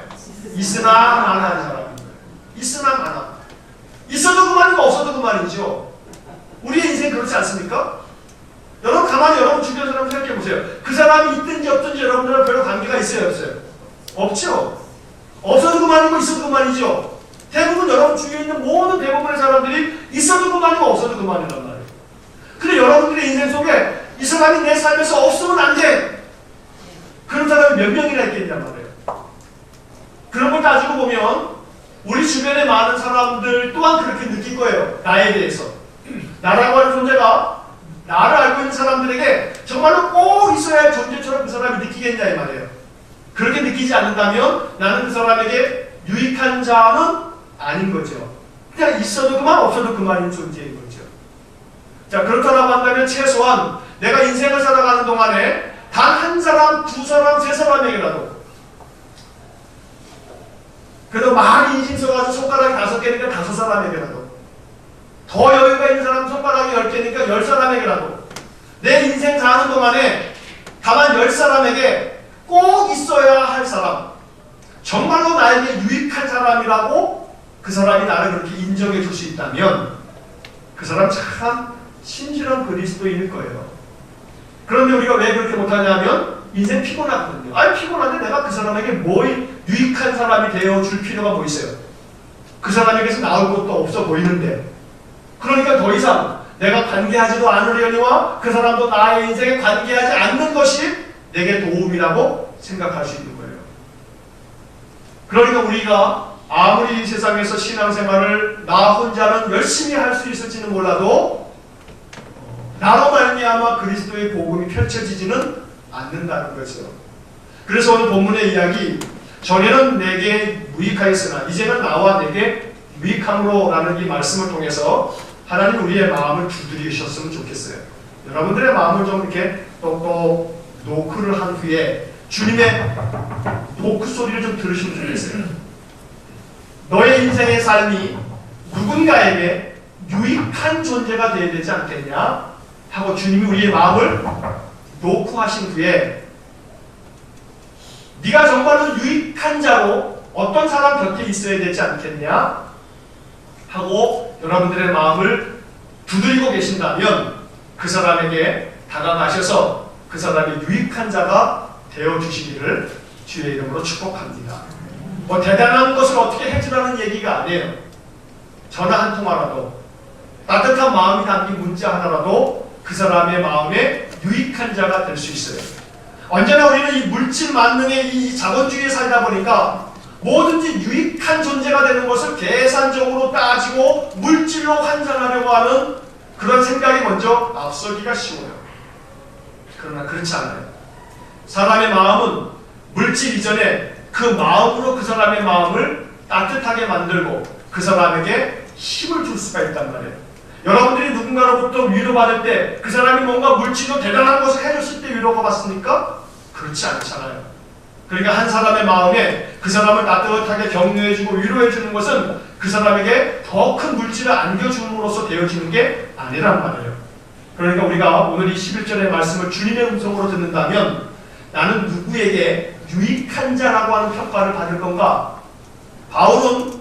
있으나 마나한 사람인 거예요. 있으나 마나. 있어도 그만이고 없어도 그만이죠. 우리의 인생 그렇지 않습니까? 여러분 가만히 여러분 주변 사람 생각해 보세요. 그 사람이 있든지 없든지 여러분들은 별로 관계가 있어요, 없어요? 없죠. 없어도 그만이고 있어도 그만이죠. 대부분 여러분 주위에 있는 모든 대부분의 사람들이 있어도 그만이고 없어도 그만이란 말이에요. 근데 여러분들의 인생 속에 이 사람이 내 삶에서 없으면 안 돼, 그런 사람이 몇 명이나 있겠냔 말이에요. 그런 걸 따지고 보면 우리 주변에 많은 사람들 또한 그렇게 느낄 거예요. 나에 대해서. 나라고 하는 존재가 나를 알고 있는 사람들에게 정말로 꼭 있어야 할 존재처럼 그 사람이 느끼겠냐 이 말이에요. 그렇게 느끼지 않는다면 나는 그 사람에게 유익한 자는 아닌 거죠. 그냥 있어도 그만 없어도 그만인 존재인 거죠. 자, 그렇다고 한다면 최소한 내가 인생을 살아가는 동안에 단 한 사람, 두 사람, 세 사람에게라도, 그래도 많이 인심 써가지고 손가락이 5개니까 5사람에게라도, 더 여유가 있는 사람 손가락이 10개니까 10사람에게라도, 내 인생 사는 동안에 다만 10사람에게 꼭 있어야 할 사람, 정말로 나에게 유익한 사람이라고 그 사람이 나를 그렇게 인정해 줄 수 있다면 그 사람 참 신실한 그리스도인일 거예요. 그런데 우리가 왜 그렇게 못하냐면 인생 피곤하거든요. 아니 피곤한데 내가 그 사람에게 뭐 유익한 사람이 되어줄 필요가 뭐 있어요. 그 사람에게서 나올 것도 없어 보이는데, 그러니까 더 이상 내가 관계하지도 않으려니와 그 사람도 나의 인생에 관계하지 않는 것이 내게 도움이라고 생각할 수 있는 거예요. 그러니까 우리가 아무리 이 세상에서 신앙생활을 나 혼자는 열심히 할 수 있을지는 몰라도 나로 말미암아 그리스도의 복음이 펼쳐지지는 않는다는 거죠. 그래서 오늘 본문의 이야기, 전에는 내게 무익하였으나 이제는 나와 내게 유익함으로라는 이 말씀을 통해서 하나님 우리의 마음을 두드리셨으면 좋겠어요. 여러분들의 마음을 좀 이렇게 또 노크를 한 후에 주님의 노크 소리를 좀 들으시면 좋겠어요. 너의 인생의 삶이 누군가에게 유익한 존재가 되어야 되지 않겠냐 하고 주님이 우리의 마음을 노크하신 후에 네가 정말로 유익한 자로 어떤 사람 곁에 있어야 되지 않겠냐 하고 여러분들의 마음을 두드리고 계신다면 그 사람에게 다가가셔서 그 사람이 유익한 자가 되어주시기를 주의 이름으로 축복합니다. 뭐 대단한 것을 어떻게 해주라는 얘기가 아니에요. 전화 한 통화라도, 따뜻한 마음이 담긴 문자 하나라도 그 사람의 마음에 유익한 자가 될 수 있어요. 언제나 우리는 이 물질 만능의 이 자본주의에 살다 보니까 뭐든지 유익한 존재가 되는 것을 계산적으로 따지고 물질로 환산하려고 하는 그런 생각이 먼저 앞서기가 쉬워요. 그러나 그렇지 않아요. 사람의 마음은 물질 이전에 그 마음으로 그 사람의 마음을 따뜻하게 만들고 그 사람에게 힘을 줄 수가 있단 말이에요. 여러분들이 누군가로부터 위로받을 때 그 사람이 뭔가 물질로 대단한 것을 해줬을 때 위로가 받습니까? 그렇지 않잖아요. 그러니까 한 사람의 마음에 그 사람을 따뜻하게 격려해주고 위로해주는 것은 그 사람에게 더 큰 물질을 안겨줌으로써 되어지는 게 아니란 말이에요. 그러니까 우리가 오늘 이 11절의 말씀을 주님의 음성으로 듣는다면 나는 누구에게 유익한 자라고 하는 평가를 받을 건가? 바울은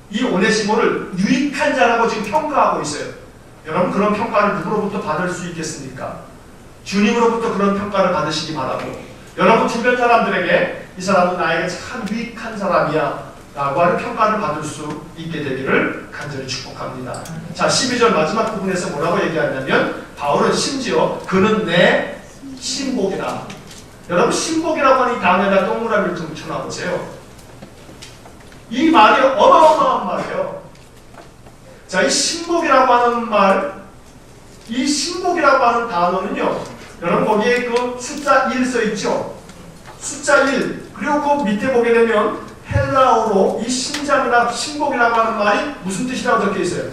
이 오네시모를 유익한 자라고 지금 평가하고 있어요. 여러분 그런 평가를 누구로부터 받을 수 있겠습니까? 주님으로부터 그런 평가를 받으시기 바라고, 여러분 주변 사람들에게 이 사람은 나에게 참 유익한 사람이야 라고 하는 평가를 받을 수 있게 되기를 간절히 축복합니다. 자, 12절 마지막 부분에서 뭐라고 얘기하냐면 바울은 심지어 그는 내 신복이다. 여러분 신복이라고 하는 이 단어에다 동그라미를 좀 쳐놔보세요. 이 말이 어마어마한 말이에요. 자, 이 신복이라고 하는 말, 이 신복이라고 하는 단어는요, 여러분 거기에 그 숫자 1 써있죠? 숫자 1, 그리고 그 밑에 보게 되면 헬라어로 이 심장이나 신복이라고 하는 말이 무슨 뜻이라고 적혀 있어요?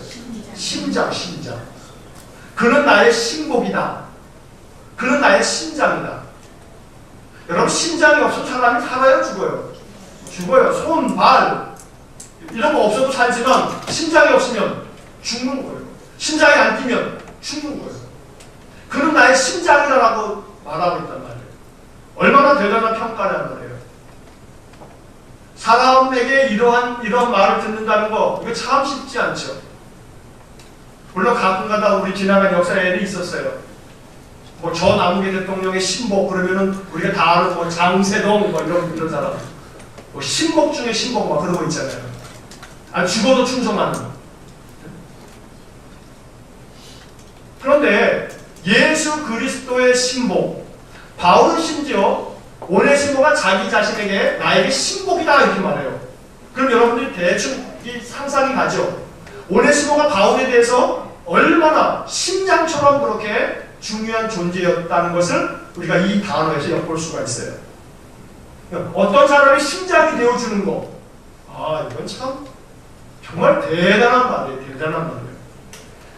심장, 심장. 그는 나의 신복이다. 그는 나의 심장이다. 여러분 심장이 없으면 사람이 살아요, 죽어요? 죽어요. 손, 발 이런 거 없어도 살지만 심장이 없으면 죽는 거예요. 심장이 안 뛰면 죽는 거예요. 그는 나의 심장이라고 말하고 있단 말이에요. 얼마나 대단한 평가란 말이에요. 사람에게 이런 말을 듣는다는 거 이거 참 쉽지 않죠. 물론 가끔가다 우리 지나간 역사에는 있었어요. 뭐 전 남욱의 대통령의 신복 그러면은 우리가 다 아는 뭐 장세동 뭐 이런 사람, 뭐 신복 중에 신복 막 그런 거 있잖아요. 아 죽어도 충성하는 거. 그런데 예수 그리스도의 신복, 바울은 심지어 오네시모가 자기 자신에게 나에게 신복이다 이렇게 말해요. 그럼 여러분들이 대충 상상이 가죠. 오네시모가 바울에 대해서 얼마나 심장처럼 그렇게 중요한 존재였다는 것을 우리가 이 단어에서 엿볼 수가 있어요. 어떤 사람이 심장이 되어주는 거, 아 이건 참 정말 대단한 말이에요. 대단한 말이에요.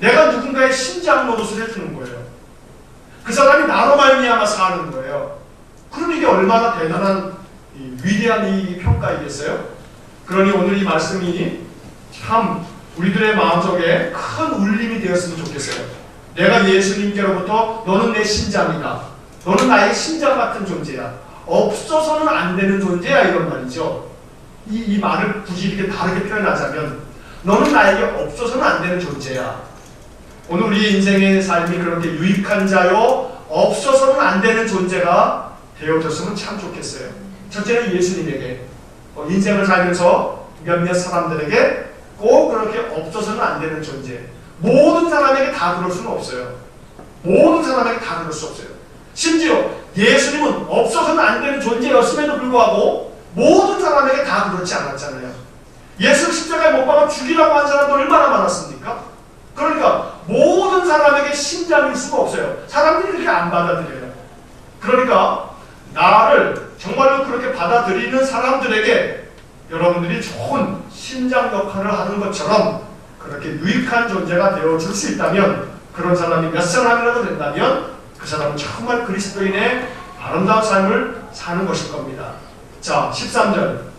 내가 누군가의 심장 노릇을 해주는 거예요. 그 사람이 나로 말미암아 사는 거예요. 얼마나 대단한 위대한 이 평가이겠어요? 그러니 오늘 이 말씀이 참 우리들의 마음속에 큰 울림이 되었으면 좋겠어요. 내가 예수님께로부터 너는 내 신장이다. 너는 나의 신장 같은 존재야. 없어서는 안 되는 존재야, 이런 말이죠. 이 말을 굳이 이렇게 다르게 표현하자면 너는 나에게 없어서는 안 되는 존재야. 오늘 우리의 인생의 삶이 그렇게 유익한 자요, 없어서는 안 되는 존재가 되어졌으면 참 좋겠어요. 첫째는 예수님에게, 인생을 살면서 몇몇 사람들에게 꼭 그렇게 없어서는 안 되는 존재. 모든 사람에게 다 그럴 수는 없어요. 모든 사람에게 다 그럴 수 없어요. 심지어 예수님은 없어서는 안 되는 존재였음에도 불구하고 모든 사람에게 다 그렇지 않았잖아요. 예수 십자가에 못 박아 죽이라고 한 사람도 얼마나 많았습니까? 그러니까 모든 사람에게 신장일 수가 없어요. 사람들이 그렇게 안 받아들여요. 그러니까 나를 정말로 그렇게 받아들이는 사람들에게 여러분들이 좋은 신장 역할을 하는 것처럼 그렇게 유익한 존재가 되어줄 수 있다면, 그런 사람이 몇 사람이라도 된다면 그 사람은 정말 그리스도인의 아름다운 삶을 사는 것일 겁니다. 자, 13절.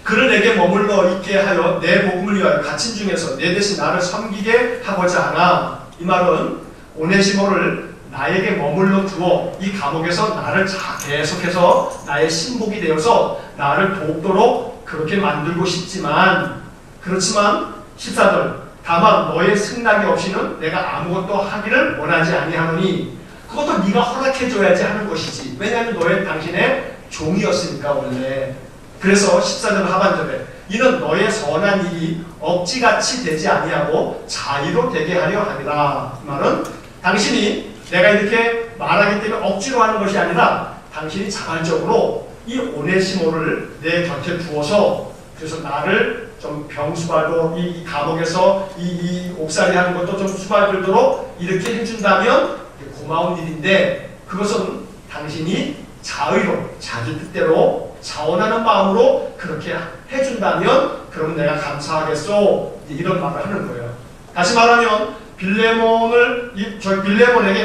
그를 내게 머물러 있게 하여 내 복음을 위하여 갇힌 중에서 내 대신 나를 섬기게 하고자 하나. 이 말은 오네시모를 나에게 머물러 두어 이 감옥에서 나를 계속해서 나의 신복이 되어서 나를 돕도록 그렇게 만들고 싶지만, 그렇지만 14절. 다만 너의 승낙이 없이는 내가 아무것도 하기를 원하지 아니하노니. 그것도 네가 허락해줘야지 하는 것이지. 왜냐하면 당신의 종이었으니까 원래. 그래서 14절 하반절에 이는 너의 선한 일이 억지같이 되지 아니하고 자의로 되게 하려 함이라. 그 말은 당신이 내가 이렇게 말하기 때문에 억지로 하는 것이 아니라 당신이 자발적으로 이 오네시모를 내 곁에 두어서, 그래서 나를 좀 병수발도 이 감옥에서 이 옥살이 하는 것도 좀 수발들도록 이렇게 해준다면 고마운 일인데, 그것은 당신이 자의로 자기 뜻대로 자원하는 마음으로 그렇게 해준다면 그러면 내가 감사하겠소, 이런 말을 하는 거예요. 다시 말하면 빌레몬에게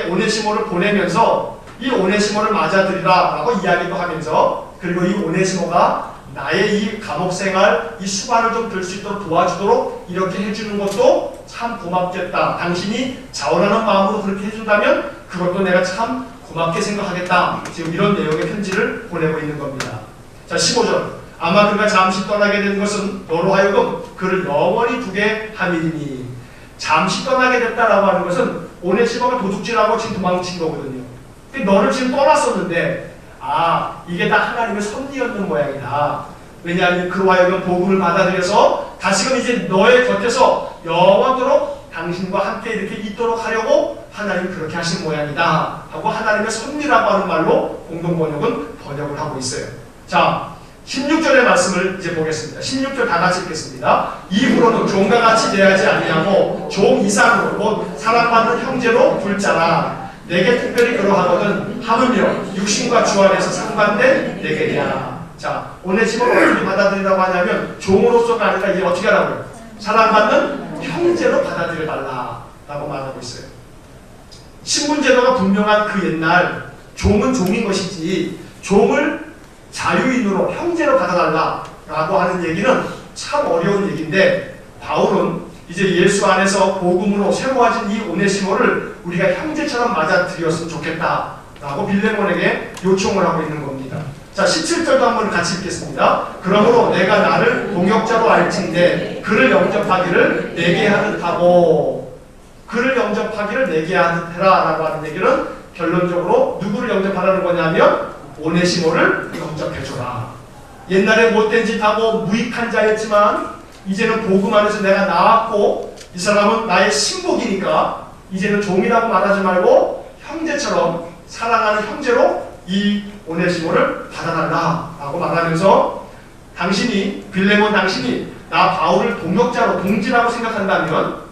오네시모를 보내면서 이 오네시모를 맞아들이라 라고 이야기도 하면서, 그리고 이 오네시모가 나의 이 감옥생활, 이 수발을 좀 들 수 있도록 도와주도록 이렇게 해주는 것도 참 고맙겠다. 당신이 자원하는 마음으로 그렇게 해준다면 그것도 내가 참 고맙게 생각하겠다. 지금 이런 내용의 편지를 보내고 있는 겁니다. 자, 15절. 아마 그가 잠시 떠나게 된 것은 너로 하여금 그를 영원히 두게 함이니. 잠시 떠나게 됐다라고 하는 것은 오네시모가 도둑질하고 지금 도망친 거거든요. 너를 지금 떠났었는데, 이게 다 하나님의 섭리였는 모양이다. 왜냐하면 그로 하여금 복음을 받아들여서 다시금 이제 너의 곁에서 영원토록 당신과 함께 이렇게 있도록 하려고 하나님이 그렇게 하신 모양이다 하고 하나님의 섭리라고 하는 말로 공동번역은 번역을 하고 있어요. 자, 16절의 말씀을 이제 보겠습니다. 16절 다 같이 읽겠습니다. 이후로는 종과 같이 대하지 아니하고 종 이상으로 곧 사랑받는 형제로 둘 자라. 내게 특별히 그러하거든 하물며 육신과 주 안에서 상반된 내게냐. 자, 오네시모를 어떻게 받아들이라고 하냐면 종으로서가 아니라 이제 어떻게 하라고요? 사랑받는 형제로 받아들여달라 라고 말하고 있어요. 신분제도가 분명한 그 옛날, 종은 종인 것이지 종을 자유인으로 형제로 받아달라 라고 하는 얘기는 참 어려운 얘기인데, 바울은 이제 예수 안에서 복음으로 새로워진 이 오네시모를 우리가 형제처럼 맞아들였으면 좋겠다 라고 빌레몬에게 요청을 하고 있는 겁니다. 자, 17절도 한번 같이 읽겠습니다. 그러므로 내가 나를 동역자로 알진대 그를 영접하기를 내게 하듯 하고. 그를 영접하기를 내게 하듯 해라 라고 하는 얘기는 결론적으로 누구를 영접하라는 거냐면 오네시모를 영접해줘라. 옛날에 못된 짓 하고 무익한 자였지만 이제는 복음 안에서 내가 나왔고 이 사람은 나의 신복이니까 이제는 종이라고 말하지 말고 형제처럼 사랑하는 형제로 이 오네시모를 받아달라 라고 말하면서, 빌레몬 당신이 나 바울을 동역자로 동지라고 생각한다면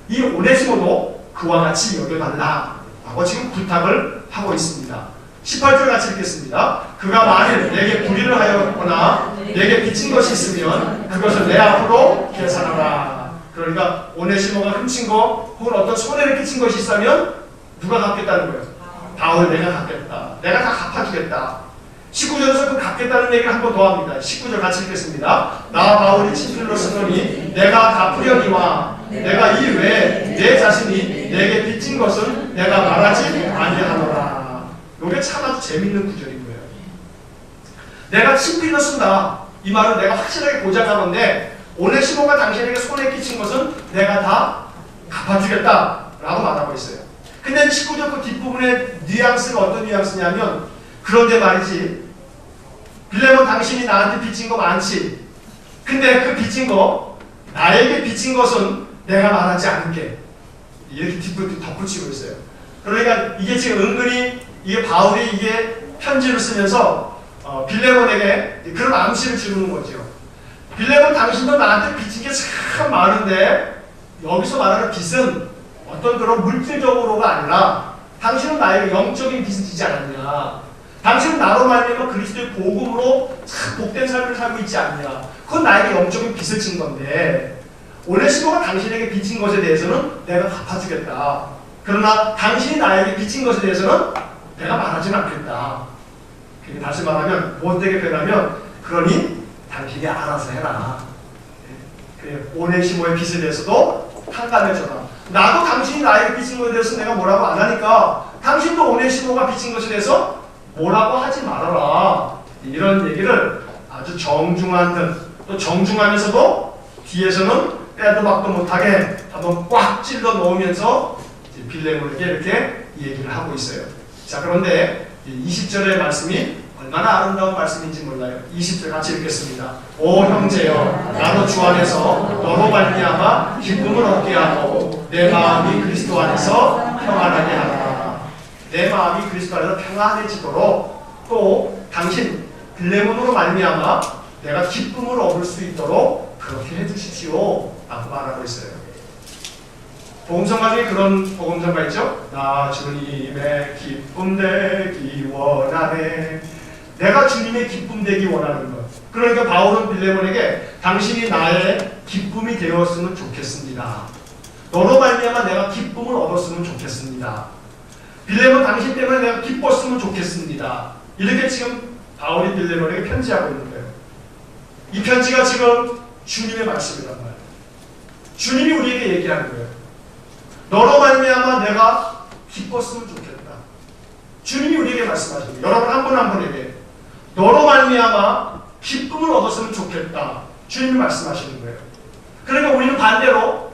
이 오네시모도 그와 같이 여겨달라 라고 지금 부탁을 하고 있습니다. 18절 같이 읽겠습니다. 그가 만일 내게 불의를 하였거나 내게 빚진 것이 있으면 그것을 내 앞으로 계산하라. 그러니까 오네시모가 훔친 거 혹은 어떤 손해를 끼친 것이 있다면 누가 갚겠다는 거예요? 바울 내가 갚겠다. 내가 다 갚아주겠다. 19절에서 그 갚겠다는 얘기를 한 번 더 합니다. 19절 같이 읽겠습니다. 나 바울이 친필로 쓰노니 내가 갚으려니와 내가 이 외에 내 자신이 내게 빚진 것은 내가 말하지 아니하노라. 이게 참 아주 재밌는 구절인 거예요. 내가 친필로 쓴다. 이 말은 내가 확실하게 보장하는데 오네시모가 당신에게 손해 끼친 것은 내가 다 갚아주겠다 라고 말하고 있어요. 근데 19절 그 뒷부분의 뉘앙스가 어떤 뉘앙스냐면 그런데 말이지 빌레몬 당신이 나한테 빚진 거 많지. 근데 그 빚진 거 나에게 빚진 것은 내가 말하지 않을게. 이렇게 뒷부분 덧붙이고 있어요. 그러니까 이게 지금 은근히 이게 바울이 이게 편지를 쓰면서 빌레몬에게 그런 암시를 주는 거죠. 빌레몬 당신도 나한테 빚진 게 참 많은데 여기서 말하는 빚은 어떤 그런 물질적으로가 아니라 당신은 나에게 영적인 빚을 지지 않았냐. 당신은 나로 말미암아 그리스도의 복음으로 참 복된 삶을 살고 있지 않냐. 그건 나에게 영적인 빚을 진 건데 오네시모가 당신에게 빚진 것에 대해서는 내가 갚아주겠다. 그러나 당신이 나에게 빚진 것에 대해서는 내가 말하지는 않겠다. 다시 말하면 못되게 표현하면 그러니 당신이 알아서 해라. 그래, 오네시모의 빚에 대해서도 탕감해줘라. 나도 당신이 나에게 빚진 것에 대해서 내가 뭐라고 안 하니까 당신도 오네시모가 빚진 것에 대해서 뭐라고 하지 말아라. 이런 얘기를 아주 정중한 듯 또 정중하면서도 뒤에서는 빼도 박도 못하게 한번 꽉 찔러 놓으면서 빌레몬에게 이렇게 얘기를 하고 있어요. 자, 그런데 20절의 말씀이 얼마나 아름다운 말씀인지 몰라요. 20절 같이 읽겠습니다. 오 형제여, 나도 주 안에서 너로 말미암아 기쁨을 얻게 하고 내 마음이 그리스도 안에서 평안하게 하라. 내 마음이 그리스도 안에서 평안해지도록 또 당신 빌레몬으로 말미암아 내가 기쁨을 얻을 수 있도록 그렇게 해주십시오 라고 말하고 있어요. 복음성가 중에 그런 복음성가 있죠? 나 주님의 기쁨 되기 원하네. 내가 주님의 기쁨 되기 원하는 것. 그러니까 바울은 빌레몬에게 당신이 나의 기쁨이 되었으면 좋겠습니다. 너로 말미암아 내가 기쁨을 얻었으면 좋겠습니다. 빌레몬 당신 때문에 내가 기뻤으면 좋겠습니다. 이렇게 지금 바울이 빌레몬에게 편지하고 있는 거예요. 이 편지가 지금 주님의 말씀이란 말이에요. 주님이 우리에게 얘기하는 거예요. 너로 말미암아 내가 기뻤으면 좋겠다. 주님이 우리에게 말씀하십니다. 여러분 한 분 한 분에게 너로 말미암아 기쁨을 얻었으면 좋겠다. 주님이 말씀하시는 거예요. 그러니까 우리는 반대로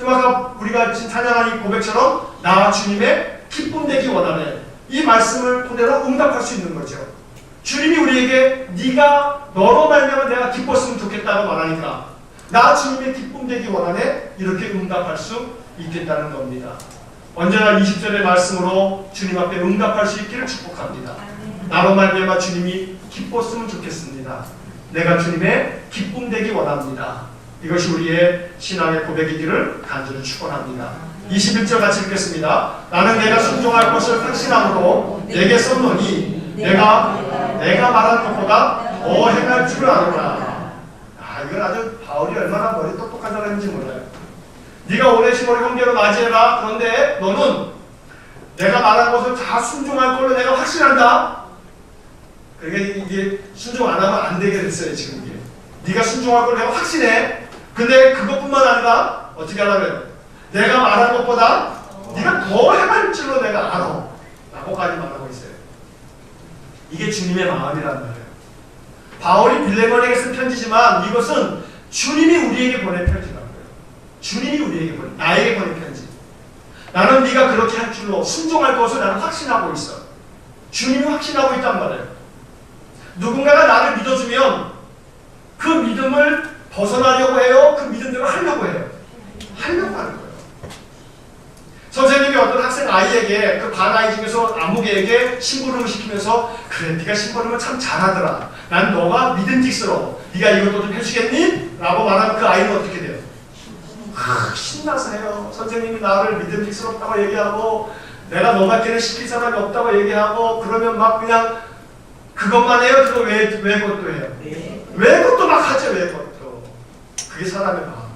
아까 우리가 지금 찬양한 이 고백처럼 나 주님의 기쁨 되기 원하네. 이 말씀을 토대로 응답할 수 있는 거죠. 주님이 우리에게 네가 너로 말미암아 내가 기뻤으면 좋겠다고 말하니까 나 주님의 기쁨 되기 원하네. 이렇게 응답할 수 있겠다는 겁니다. 언제나 20절의 말씀으로 주님 앞에 응답할 수 있기를 축복합니다. 나로 말미암아 주님이 기뻤으면 좋겠습니다. 내가 주님의 기쁨 되기 원합니다. 이것이 우리의 신앙의 고백이기를 간절히 축원합니다. 21절 같이 읽겠습니다. 나는 내가 순종할 것을 확신함으로 내게 썼노니 내가 말한 것보다 더 행할 줄을 아노라. 이건 아주 바울이 얼마나 머리 똑똑한 사람인지 몰라요. 네가 오네시모를 형제로 맞이해라. 그런데 너는 내가 말한 것을 다 순종할 걸로 내가 확신한다. 그러니까 이게 순종 안 하면 안 되게 됐어요. 지금 이게 네가 순종할 걸 내가 확신해. 근데 그것뿐만 아니라 어떻게 하냐면 내가 말한 것보다 네가 더 행할 줄로 내가 알아 라고까지 말하고 있어요. 이게 주님의 마음이란 말이에요. 바울이 빌레몬에게 쓴 편지지만 이것은 주님이 우리에게 보낸 편지라는 거예요. 주님이 우리에게 보낸, 나에게 보낸 편지. 나는 네가 그렇게 할 줄로 순종할 것을 나는 확신하고 있어. 주님이 확신하고 있단 말이에요. 누군가가 나를 믿어주면 그 믿음을 벗어나려고 해요? 그 믿음대로 하려고 해요? 하려고 하는 거예요. 선생님이 어떤 학생 아이에게 그 반 아이 중에서 아무개에게 심부름을 시키면서 그래 네가 심부름을 참 잘하더라. 난 너가 믿음직스러워. 네가 이것도 좀 해주겠니? 라고 말하면 그 아이는 어떻게 돼요? 신나서 해요. 선생님이 나를 믿음직스럽다고 얘기하고 내가 너밖에는 시킬 사람이 없다고 얘기하고 그러면 막 그냥 그것만 해요? 그거 왜 그것도 해요? 왜 그것도 막 하죠? 왜 그것도? 그게 사람의 마음이에요.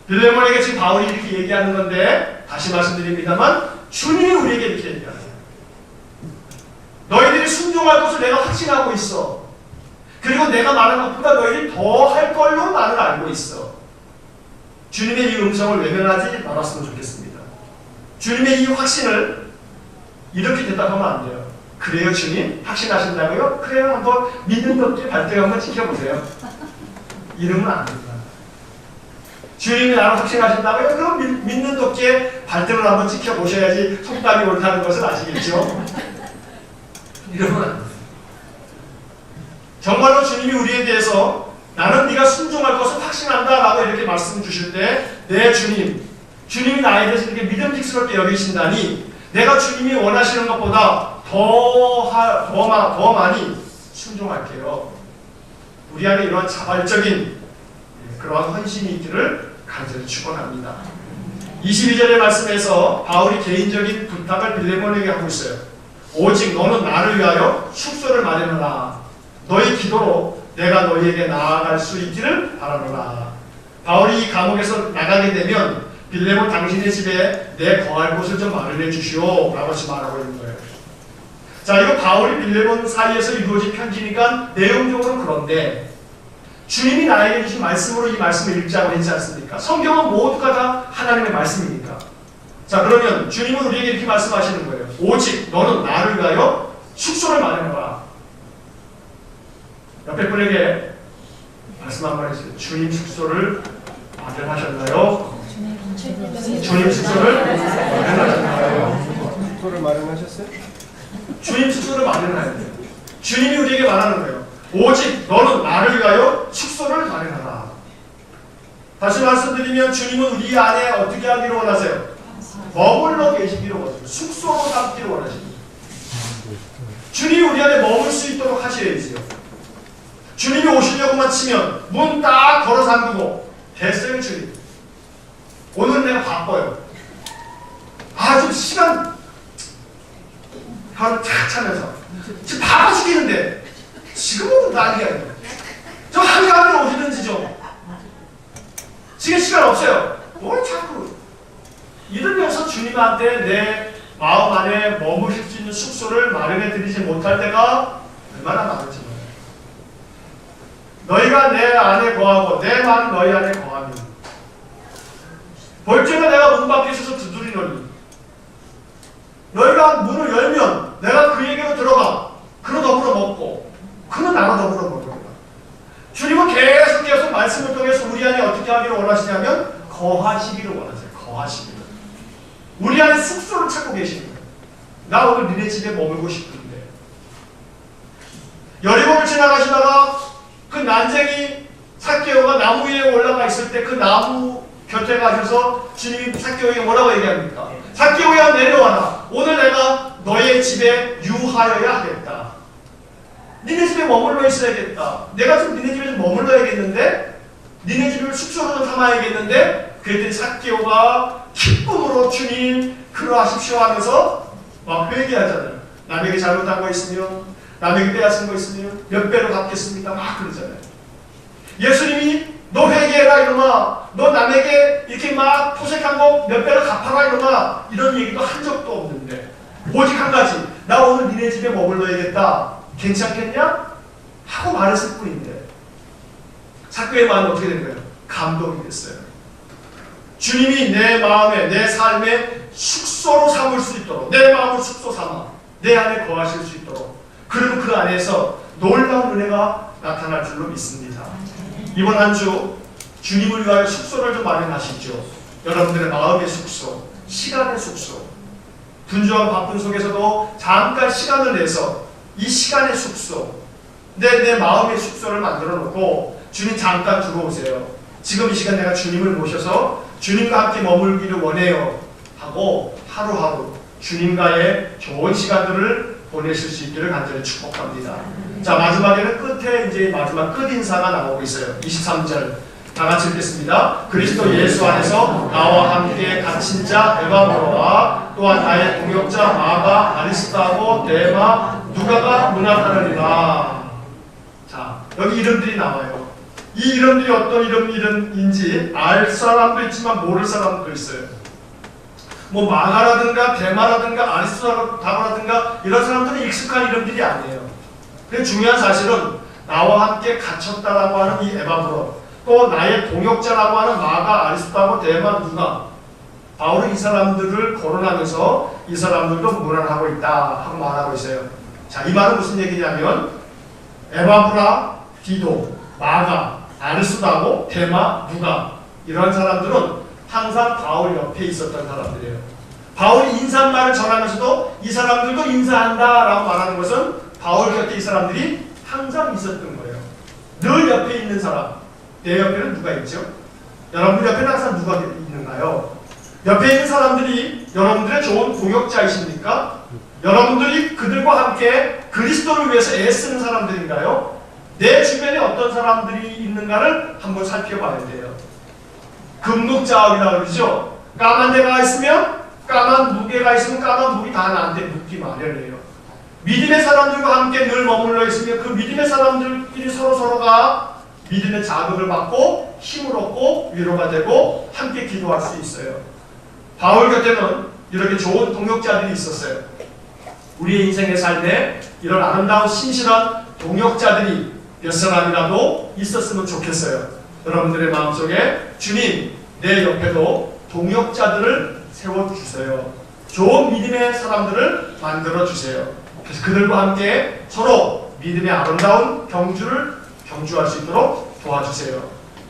빌레몬에게 지금 바울이 이렇게 얘기하는 건데 다시 말씀드립니다만 주님이 우리에게 이렇게 얘기하세요. 너희들이 순종할 것을 내가 확신하고 있어. 그리고 내가 말한 것보다 너희들이 더 할 걸로 나는 알고 있어. 주님의 이 음성을 외면하지 말았으면 좋겠습니다. 주님의 이 확신을 이렇게 대답하면 안 돼요. 그래요 주님? 확신하신다고요? 그래요, 한번 믿는 덕에 발등 한번 지켜보세요. 이러면 안 됩니다. 주님이 나를 확신하신다고요? 그럼 믿는 덕에 발등을 한번 지켜보셔야지 속담이 옳다는 것을 아시겠죠? 이러면 안 돼요. 정말로 주님이 우리에 대해서 나는 네가 순종할 것을 확신한다 라고 이렇게 말씀 주실 때 내 주님이 나에 대해서 이렇게 믿음직스럽게 여기신다니 내가 주님이 원하시는 것보다 더 많이 순종할게요. 우리 안에 이러한 자발적인 그러한 헌신이 있기를 간절히 축원합니다. 22절의 말씀에서 바울이 개인적인 부탁을 빌레몬에게 하고 있어요. 오직 너는 나를 위하여 숙소를 마련하라. 너희 기도로 내가 너희에게 나아갈 수 있기를 바라노라. 바울이 이 감옥에서 나가게 되면 빌레몬 당신의 집에 내 거할 곳을 좀 마련해 주시오 라고 지금 말하고 있는 거예요. 자, 이거 바울이 빌레몬 사이에서 이루어진 편지니까 내용적으로 그런데 주님이 나에게 주신 말씀으로 이 말씀을 읽자고 했지 않습니까? 성경은 모두가 다 하나님의 말씀이니까. 자, 그러면 주님은 우리에게 이렇게 말씀하시는 거예요. 오직 너는 나를 위하여 숙소를 마련하라. 옆에 분에게 말씀 한번 해주세요. 주님 숙소를 마련하셨나요? 주님 숙소를 마련하셨나요? 숙소를 마련하셨어요? 주님 숙소를 마련해야 돼요. 주님이 우리에게 말하는 거예요. 오직 너는 나를 위하여 숙소를 마련하라. 다시 말씀드리면 주님은 우리 안에 어떻게 하기를 원하세요? 머물러 계시기를 원하세요. 숙소로 삼기를 원하십니다. 주님이 우리 안에 머물 수 있도록 하셔야지요. 주님이 오시려고만 치면 문 딱 걸어 잠그고 됐어요 주님. 오늘 내가 바빠요. 좀 시간 바로 탁 차면서 지금 바빠 죽겠는데 지금은 난리야. 저 한가하면 오시든지 좀. 지금 시간 없어요. 뭘 자꾸 이러면서 주님한테 내 마음 안에 머무실 수 있는 숙소를 마련해 드리지 못할 때가 얼마나 많은지 몰라요. 너희가 내 안에 거하고 내 마음 너희 안에 거하면 볼지어다 내가 문 밖에 있어서 두드리노니 너희가 문을 열면 내가 그에게로 들어가 그로 더불어 먹고 그는 나로 더불어 먹으리라. 주님은 계속 말씀을 통해서 우리 안에 어떻게 하기를 원하시냐면 거하시기를 원하세요. 거하시기를. 우리 안에 숙소를 찾고 계시는 거예요. 나 오늘 니네 집에 머물고 싶은데. 여리고를 지나가시다가 그 난쟁이 삭개오가 나무 위에 올라가 있을 때 그 나무 곁에 가셔서 주님이 삭개오에게 뭐라고 얘기합니까? 삭개오야 내려와라. 오늘 내가 너의 집에 유하여야 하겠다. 니네 집에 머물러 있어야겠다. 내가 좀 니네 집에 좀 머물러야겠는데 니네 집을 숙소로 좀 삼아야겠는데 그랬더니 삭개오가 기쁨으로 주님 그러하십시오 하면서 막 회개하잖아요. 남에게 잘못한 거 있으면 남에게 빼앗은 거 있으면 몇 배로 갚겠습니다. 막 그러잖아요. 예수님이 너 회개해라 이놈아. 너 남에게 이렇게 막 포색한 거 몇 배로 갚아라 이놈아. 이런 얘기도 한 적도 없는데 오직 한 가지. 나 오늘 니네 집에 머물러야겠다. 괜찮겠냐? 하고 말했을 뿐인데 삭개오의 마음이 어떻게 된 거예요? 감동이 됐어요. 주님이 내 마음에 내 삶에 숙소로 삼을 수 있도록 내 마음을 숙소 삼아 내 안에 거하실 수 있도록 그리고 그 안에서 놀라운 은혜가 나타날 줄로 믿습니다. 이번 한 주 주님을 위하여 숙소를 좀 마련하시죠. 여러분들의 마음의 숙소, 시간의 숙소. 분주하고 바쁜 속에서도 잠깐 시간을 내서 이 시간의 숙소, 내 마음의 숙소를 만들어 놓고 주님 잠깐 들어오세요. 지금 이 시간 내가 주님을 모셔서 주님과 함께 머물기를 원해요 하고 하루하루 주님과의 좋은 시간들을 보내실 수 있기를 간절히 축복합니다. 자, 마지막에는 끝에 이제 마지막 끝 인사가 나오고 있어요. 23절 다 같이 읽겠습니다. 그리스도 예수 안에서 나와 함께 갇힌 자 에바브로와 또한 나의 동역자 마가 아리스타고 데마 누가가 문안하느니라. 자, 여기 이름들이 나와요. 이 이름들이 어떤 이름인지 알 사람도 있지만 모를 사람도 있어요. 뭐 마가라든가 데마라든가 아리스토다고라든가 이런 사람들은 익숙한 이름들이 아니에요. 근데 중요한 사실은 나와 함께 갇혔다라고 하는 이 에바브로, 또 나의 동역자라고 하는 마가, 아리스토하고 데마, 누가, 바울은 이 사람들을 거론하면서 이 사람들도 무난하고 있다 하고 말하고 있어요. 자, 이 말은 무슨 얘기냐면 에바브라, 디도, 마가, 아리스토하고 데마, 누가, 이런 사람들은 항상 바울 옆에 있었던 사람들이에요. 바울이 인사말을 전하면서도 이 사람들도 인사한다라고 말하는 것은 바울 곁에 이 사람들이 항상 있었던 거예요. 늘 옆에 있는 사람. 내 옆에는 누가 있죠? 여러분들 옆에는 항상 누가 있는가요? 옆에 있는 사람들이 여러분들의 좋은 동역자이십니까? 여러분들이 그들과 함께 그리스도를 위해서 애쓰는 사람들인가요? 내 주변에 어떤 사람들이 있는가를 한번 살펴봐야 돼요. 금묵자업이라고 그러죠. 까만 데가 있으면 까만 무게가 있으면 까만 무기 다 나한테 묻기 마련이에요. 믿음의 사람들과 함께 늘 머물러 있으면 그 믿음의 사람들끼리 서로가 믿음의 자극을 받고 힘을 얻고 위로가 되고 함께 기도할 수 있어요. 바울 곁에는 이렇게 좋은 동역자들이 있었어요. 우리의 인생의 삶에 이런 아름다운 신실한 동역자들이 몇 사람이라도 있었으면 좋겠어요. 여러분들의 마음속에 주님, 내 옆에도 동역자들을 세워주세요. 좋은 믿음의 사람들을 만들어주세요. 그래서 그들과 함께 서로 믿음의 아름다운 경주를 경주할 수 있도록 도와주세요.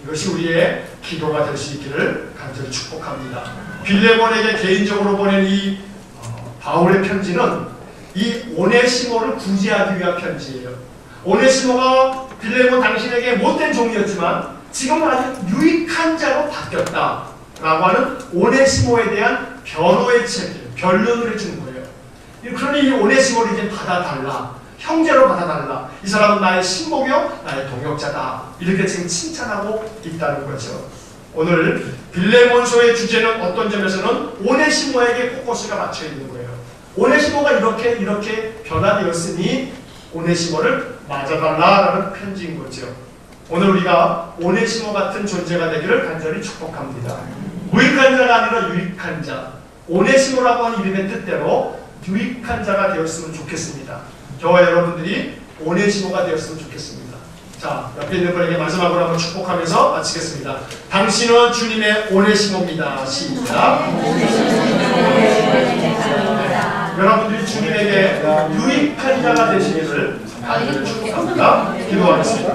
이것이 우리의 기도가 될 수 있기를 간절히 축복합니다. 빌레몬에게 개인적으로 보낸 이 바울의 편지는 이 오네시모를 구제하기 위한 편지예요. 오네시모가 빌레몬 당신에게 못된 종이었지만 지금은 아주 유익한 자로 바뀌었다라고 하는 오네시모에 대한 변호의 책임, 변론을 해주는 거예요. 그러니 이 오네시모를 이제 받아달라, 형제로 받아달라. 이 사람은 나의 신복이요, 나의 동역자다. 이렇게 지금 칭찬하고 있다는 거죠. 오늘 빌레몬서의 주제는 어떤 점에서는 오네시모에게 포커스가 맞춰 있는 거예요. 오네시모가 이렇게 변화되었으니 오네시모를 맞아달라라는 편지인 거죠. 오늘 우리가 오네시모 같은 존재가 되기를 간절히 축복합니다. 무익한 자가 아니라 유익한 자. 오네시모라고 하는 이름의 뜻대로 유익한 자가 되었으면 좋겠습니다. 저와 여러분들이 오네시모가 되었으면 좋겠습니다. 자, 옆에 있는 분에게 마지막으로 한번 축복하면서 마치겠습니다. 당신은 주님의 오네시모입니다. 시작. 여러분들이 주님에게 유익한 자가 되시기를 간절히 축복합니다. 기도하겠습니다.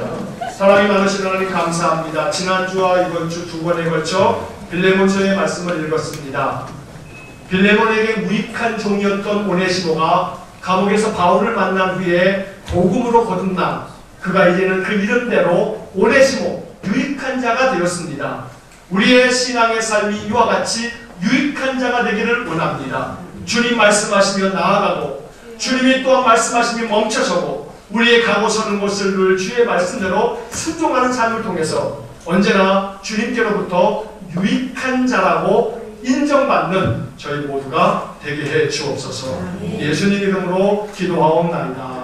사랑이 많으신 하나님 감사합니다. 지난주와 이번 주 두 번에 걸쳐 빌레몬서의 말씀을 읽었습니다. 빌레몬에게 무익한 종이었던 오네시모가 감옥에서 바울을 만난 후에 복음으로 거듭난 그가 이제는 그 이름대로 오네시모, 유익한 자가 되었습니다. 우리의 신앙의 삶이 이와 같이 유익한 자가 되기를 원합니다. 주님 말씀하시며 나아가고 주님이 또한 말씀하시며 멈춰서고 우리의 가고 서는 곳을 늘 주의 말씀대로 순종하는 삶을 통해서 언제나 주님께로부터 유익한 자라고 인정받는 저희 모두가 되게 해 주옵소서. 예수님 이름으로 기도하옵나이다.